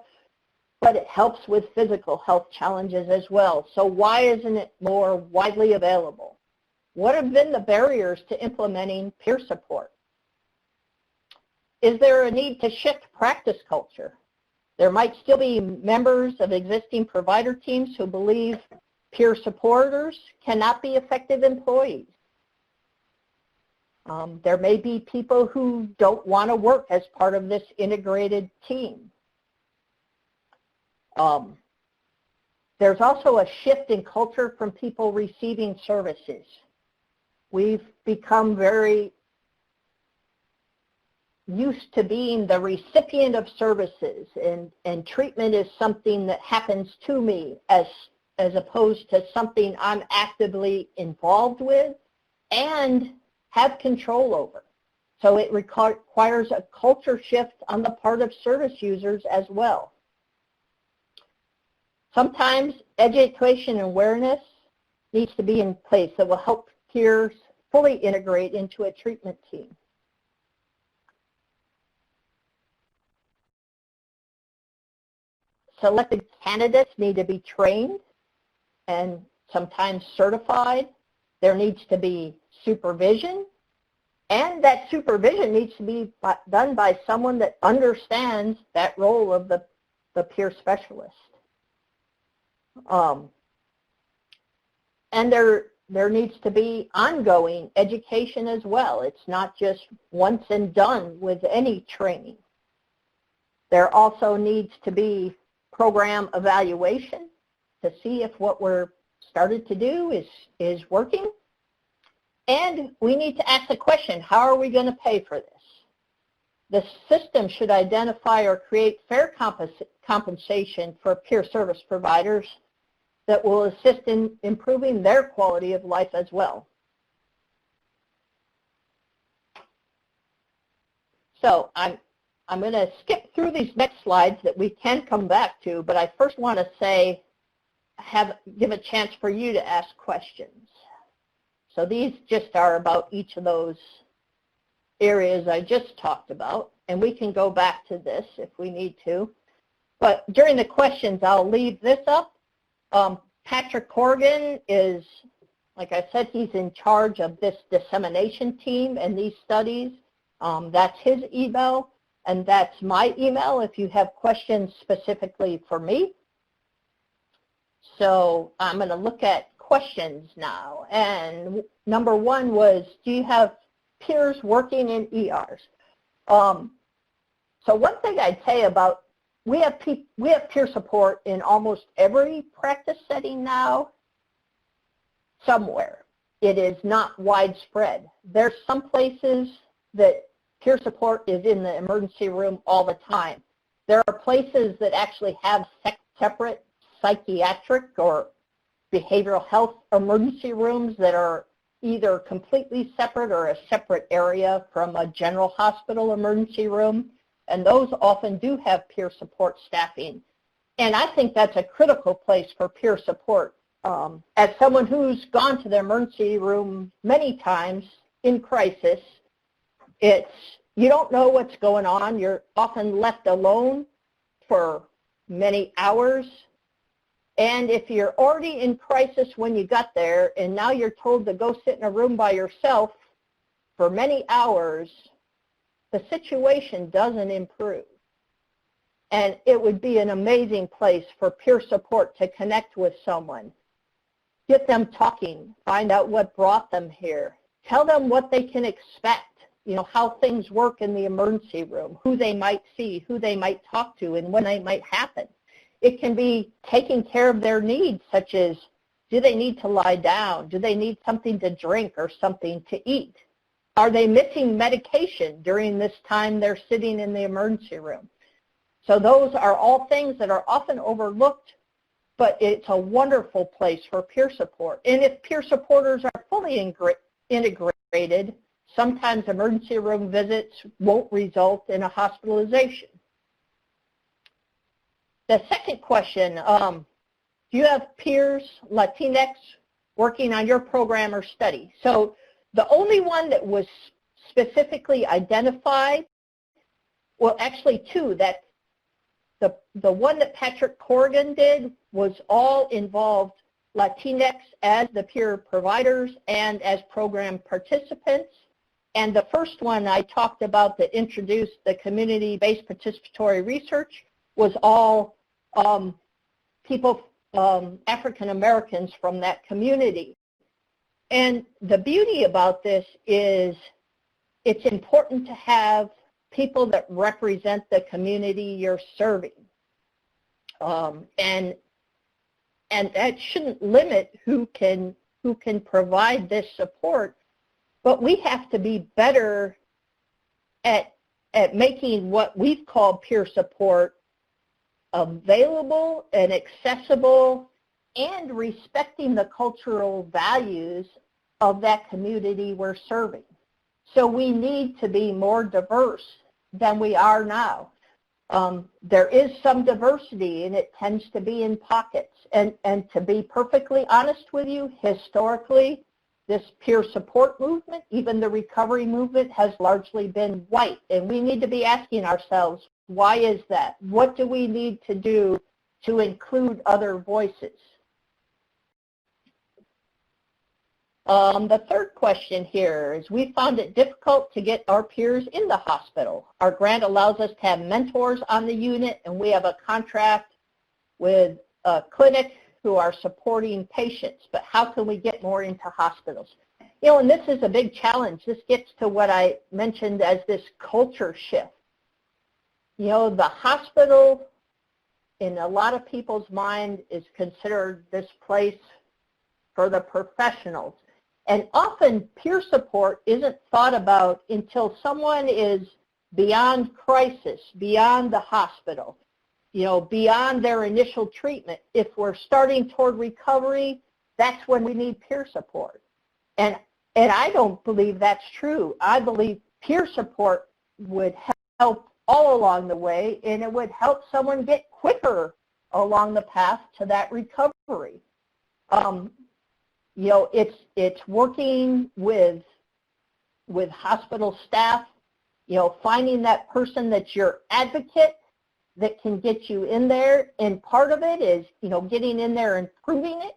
but it helps with physical health challenges as well. So why isn't it more widely available? What have been the barriers to implementing peer support? Is there a need to shift practice culture? There might still be members of existing provider teams who believe peer supporters cannot be effective employees. There may be people who don't want to work as part of this integrated team. There's also a shift in culture from people receiving services. We've become very used to being the recipient of services, and treatment is something that happens to me as opposed to something I'm actively involved with and have control over. So it requires a culture shift on the part of service users as well. Sometimes education and awareness needs to be in place that will help peers fully integrate into a treatment team. Selected candidates need to be trained and sometimes certified. There needs to be supervision, and that supervision needs to be done by someone that understands that role of the peer specialist. And there needs to be ongoing education as well. It's not just once and done with any training. There also needs to be program evaluation to see if what we're started to do is working. And we need to ask the question, how are we going to pay for this? The system should identify or create fair compensation for peer service providers that will assist in improving their quality of life as well. So I'm going to skip through these next slides that we can come back to, but I first want to say, give a chance for you to ask questions. So these just are about each of those areas I just talked about, and we can go back to this if we need to. But during the questions, I'll leave this up. Patrick Corrigan is, like I said, he's in charge of this dissemination team and these studies. That's his email, and that's my email if you have questions specifically for me. So I'm going to look at questions now. And number one was, do you have peers working in ERs? So one thing I'd say about, we have peer support in almost every practice setting now, somewhere. It is not widespread. There's some places that peer support is in the emergency room all the time. There are places that actually have separate psychiatric or behavioral health emergency rooms that are either completely separate or a separate area from a general hospital emergency room, and those often do have peer support staffing. And I think that's a critical place for peer support. As someone who's gone to the emergency room many times in crisis, you don't know what's going on. You're often left alone for many hours. And if you're already in crisis when you got there and now you're told to go sit in a room by yourself for many hours, the situation doesn't improve. And it would be an amazing place for peer support to connect with someone. Get them talking, find out what brought them here. Tell them what they can expect, how things work in the emergency room, who they might see, who they might talk to, and when they might happen. It can be taking care of their needs, such as, do they need to lie down? Do they need something to drink or something to eat? Are they missing medication during this time they're sitting in the emergency room? So those are all things that are often overlooked, but it's a wonderful place for peer support. And if peer supporters are fully integrated, sometimes emergency room visits won't result in a hospitalization. The second question, do you have peers, Latinx, working on your program or study? So the only one that was specifically identified, well, actually two, that the one that Patrick Corrigan did was all involved Latinx as the peer providers and as program participants. And the first one I talked about that introduced the community-based participatory research was all people, African Americans from that community. And the beauty about this is it's important to have people that represent the community you're serving. And that shouldn't limit who can provide this support, but we have to be better at making what we've called peer support available and accessible and respecting the cultural values of that community we're serving. So we need to be more diverse than we are now. There is some diversity, and it tends to be in pockets. And to be perfectly honest with you, historically, this peer support movement, even the recovery movement, has largely been white. And we need to be asking ourselves, why is that? What do we need to do to include other voices? The third question here is, we found it difficult to get our peers in the hospital. Our grant allows us to have mentors on the unit, and we have a contract with a clinic who are supporting patients, but how can we get more into hospitals? You know, and this is a big challenge. This gets to what I mentioned as this culture shift. You know, the hospital, in a lot of people's mind, is considered this place for the professionals. And often peer support isn't thought about until someone is beyond crisis, beyond the hospital, you know, beyond their initial treatment. If we're starting toward recovery, that's when we need peer support. And I don't believe that's true. I believe peer support would help all along the way, and it would help someone get quicker along the path to that recovery. You know, it's working with hospital staff, you know, finding that person that's your advocate that can get you in there, and part of it is, you know, getting in there and proving it.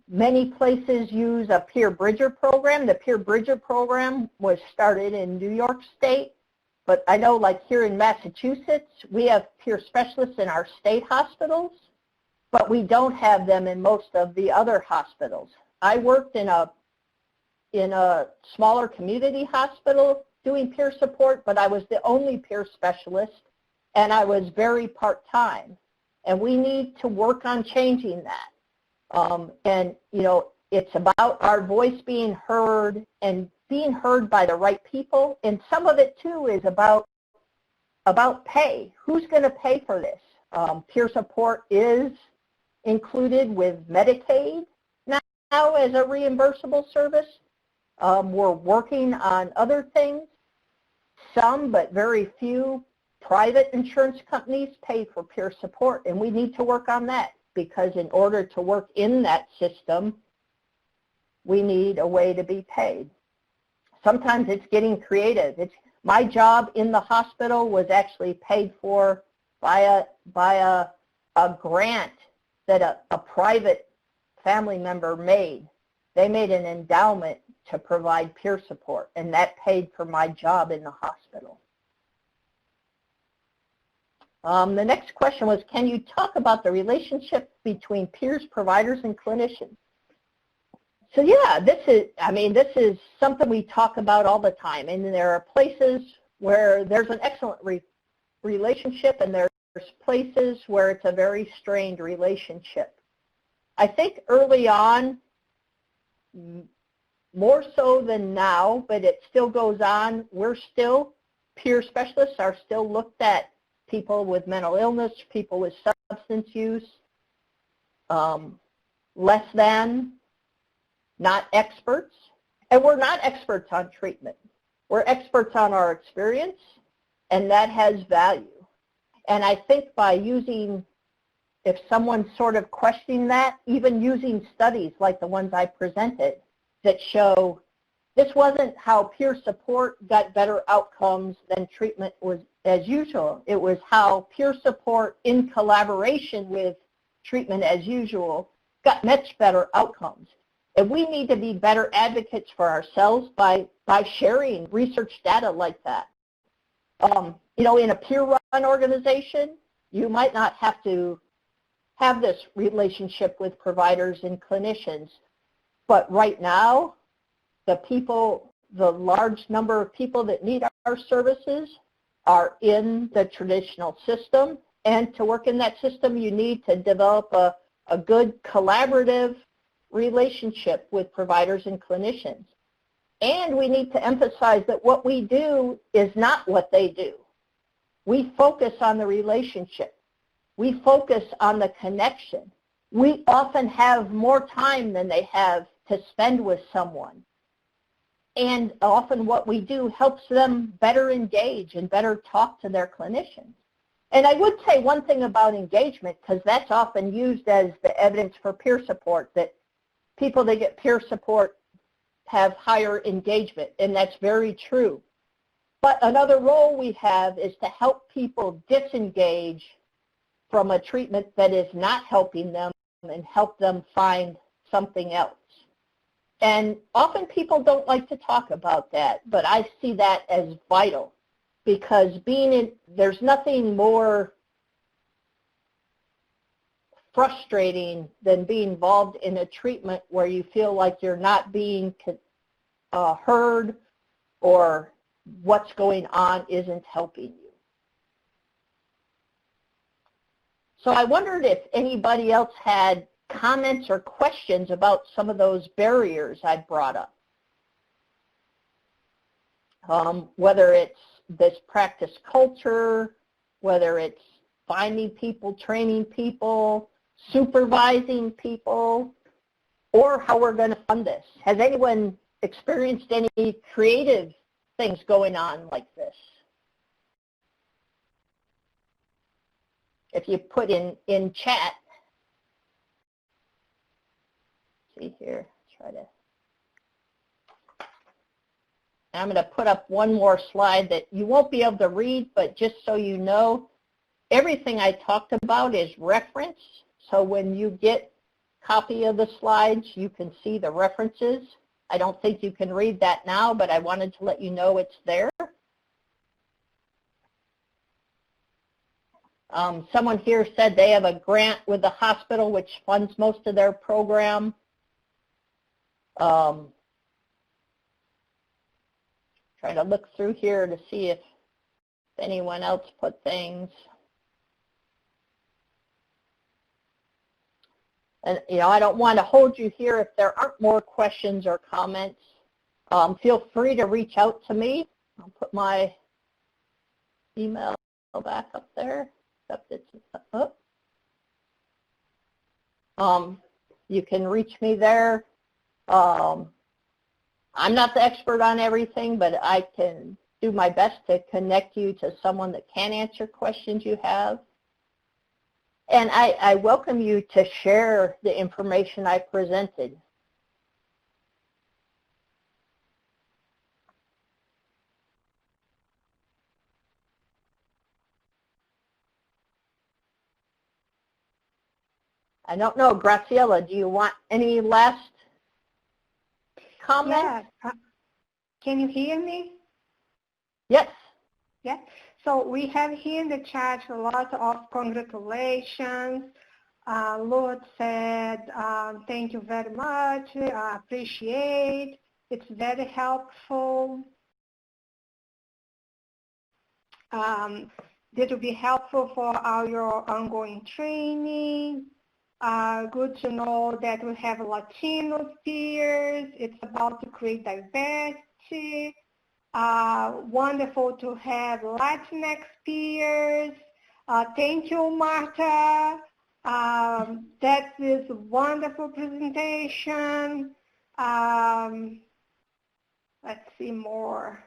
Many places use a peer bridger program. The peer bridger program was started in New York State, but I know, like here in Massachusetts, we have peer specialists in our state hospitals, but we don't have them in most of the other hospitals. I worked in a smaller community hospital doing peer support, but I was the only peer specialist, and I was very part-time. And we need to work on changing that. And, you know, it's about our voice being heard and being heard by the right people. And some of it, too, is about pay. Who's going to pay for this? Peer support is included with Medicaid now as a reimbursable service. We're working on other things. Some, but very few, private insurance companies pay for peer support, and we need to work on that, because in order to work in that system, we need a way to be paid. Sometimes it's getting creative. My job in the hospital was actually paid for by a grant that a private family member made. They made an endowment to provide peer support, and that paid for my job in the hospital. The next question was, can you talk about the relationship between peers, providers, and clinicians? So yeah, this is something we talk about all the time, and there are places where there's an excellent relationship, and there's places where it's a very strained relationship. I think early on, more so than now, but it still goes on, peer specialists are still looked at people with mental illness, people with substance use, less than, not experts. And we're not experts on treatment. We're experts on our experience, and that has value. And I think by using, if someone's sort of questioning that, even using studies like the ones I presented that show this wasn't how peer support got better outcomes than treatment was as usual. It was how peer support in collaboration with treatment as usual got much better outcomes. And we need to be better advocates for ourselves by sharing research data like that. You know, in a peer-run organization, you might not have to have this relationship with providers and clinicians. But right now, the large number of people that need our services are in the traditional system. And to work in that system, you need to develop a good collaborative relationship with providers and clinicians. And we need to emphasize that what we do is not what they do. We focus on the relationship. We focus on the connection. We often have more time than they have to spend with someone. And often what we do helps them better engage and better talk to their clinicians. And I would say one thing about engagement, because that's often used as the evidence for peer support, that people that get peer support have higher engagement, and that's very true. But another role we have is to help people disengage from a treatment that is not helping them and help them find something else. And often people don't like to talk about that, but I see that as vital, because there's nothing more frustrating than being involved in a treatment where you feel like you're not being heard, or what's going on isn't helping you. So I wondered if anybody else had comments or questions about some of those barriers I brought up. Whether it's this practice culture, whether it's finding people, training people, supervising people, or how we're going to fund this. Has anyone experienced any creative things going on like this? If you put in chat, see here, try to. I'm going to put up one more slide that you won't be able to read, but just so you know, everything I talked about is referenced. So when you get a copy of the slides, you can see the references. I don't think you can read that now, but I wanted to let you know it's there. Someone here said they have a grant with the hospital which funds most of their program. Trying to look through here to see if anyone else put things. And, I don't want to hold you here. If there aren't more questions or comments, feel free to reach out to me. I'll put my email back up there. You can reach me there. I'm not the expert on everything, but I can do my best to connect you to someone that can answer questions you have. And I welcome you to share the information I presented. I don't know, Graciela, do you want any last comments? Yes. Can you hear me? Yes. Yes. So we have here in the chat a lot of congratulations. Lord said, thank you very much. I appreciate. It's very helpful. This will be helpful for your ongoing training. Good to know that we have Latino peers. It's about to create diversity. Wonderful to have Latinx peers. Thank you, Marta. That is a wonderful presentation. Let's see more.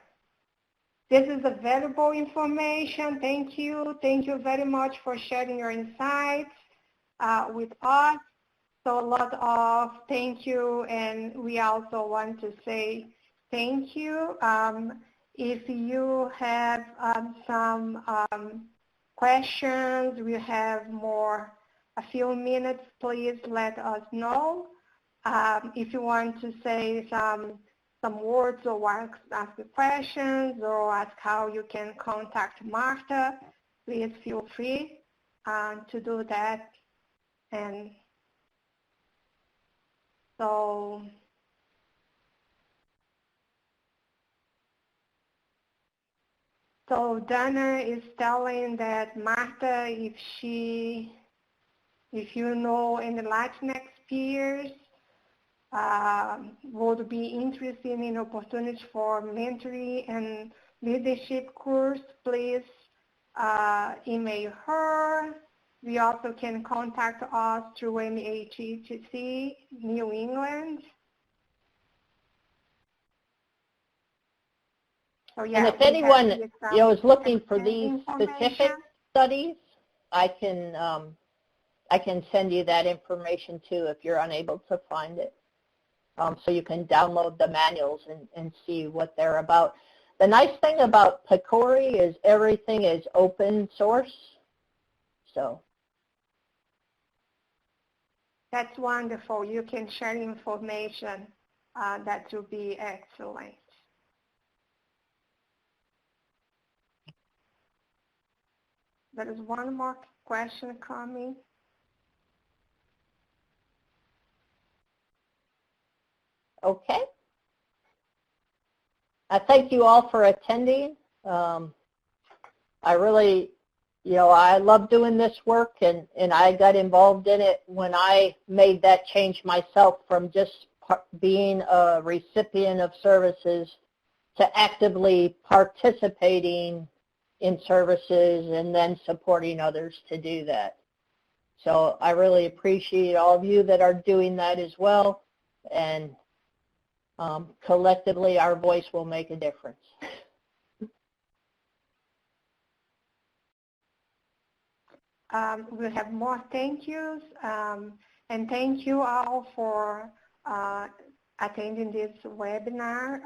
This is a valuable information. Thank you. Thank you very much for sharing your insights with us. So a lot of thank you, and we also want to say thank you. If you have some questions, we have a few minutes, please let us know. If you want to say some words or ask questions or ask how you can contact Marta, please feel free to do that. And so Dana is telling that Marta, if you know any Latinx peers, would be interested in opportunities for mentoring and leadership course, please email her. We also can contact us through MHTC New England. So, yeah, and if anyone is looking for these specific studies, I can send you that information too if you're unable to find it. so you can download the manuals and see what they're about. The nice thing about PCORI is everything is open source. So that's wonderful. You can share information. That will be excellent. There is one more question coming. Okay. I thank you all for attending. I really, I love doing this work, and I got involved in it when I made that change myself from just being a recipient of services to actively participating in services and then supporting others to do that. So I really appreciate all of you that are doing that as well, and collectively our voice will make a difference. We'll have more thank yous, and thank you all for attending this webinar.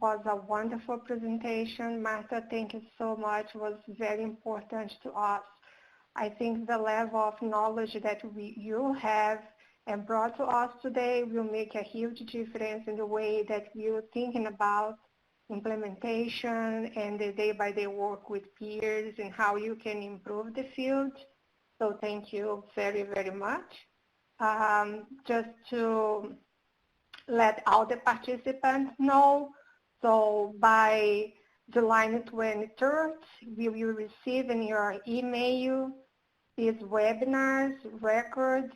Was a wonderful presentation. Martha, thank you so much. It was very important to us. I think the level of knowledge that you have and brought to us today will make a huge difference in the way that we're thinking about implementation and the day-by-day work with peers and how you can improve the field. So thank you very, very much. Just to let all the participants know, so by July 23rd, we will receive in your email these webinars, records.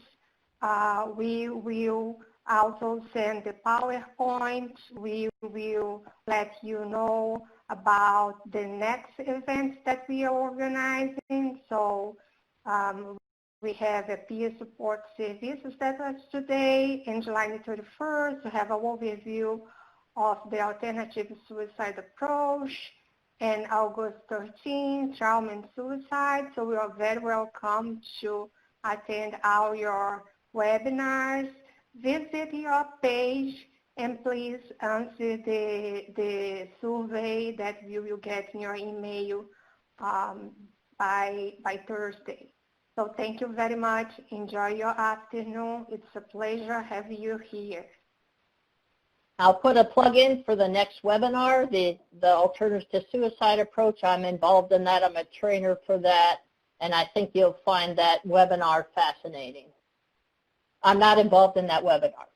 We will also send the PowerPoint. We will let you know about the next events that we are organizing. So we have a peer support services that was today, and July 31st, we have an overview of the alternative suicide approach, and August 13th, trauma and suicide. So we are very welcome to attend all your webinars. Visit your page and please answer the survey that you will get in your email by Thursday. So thank you very much. Enjoy your afternoon. It's a pleasure having you here. I'll put a plug in for the next webinar, the Alternatives to Suicide approach. I'm involved in that. I'm a trainer for that, and I think you'll find that webinar fascinating. I'm not involved in that webinar.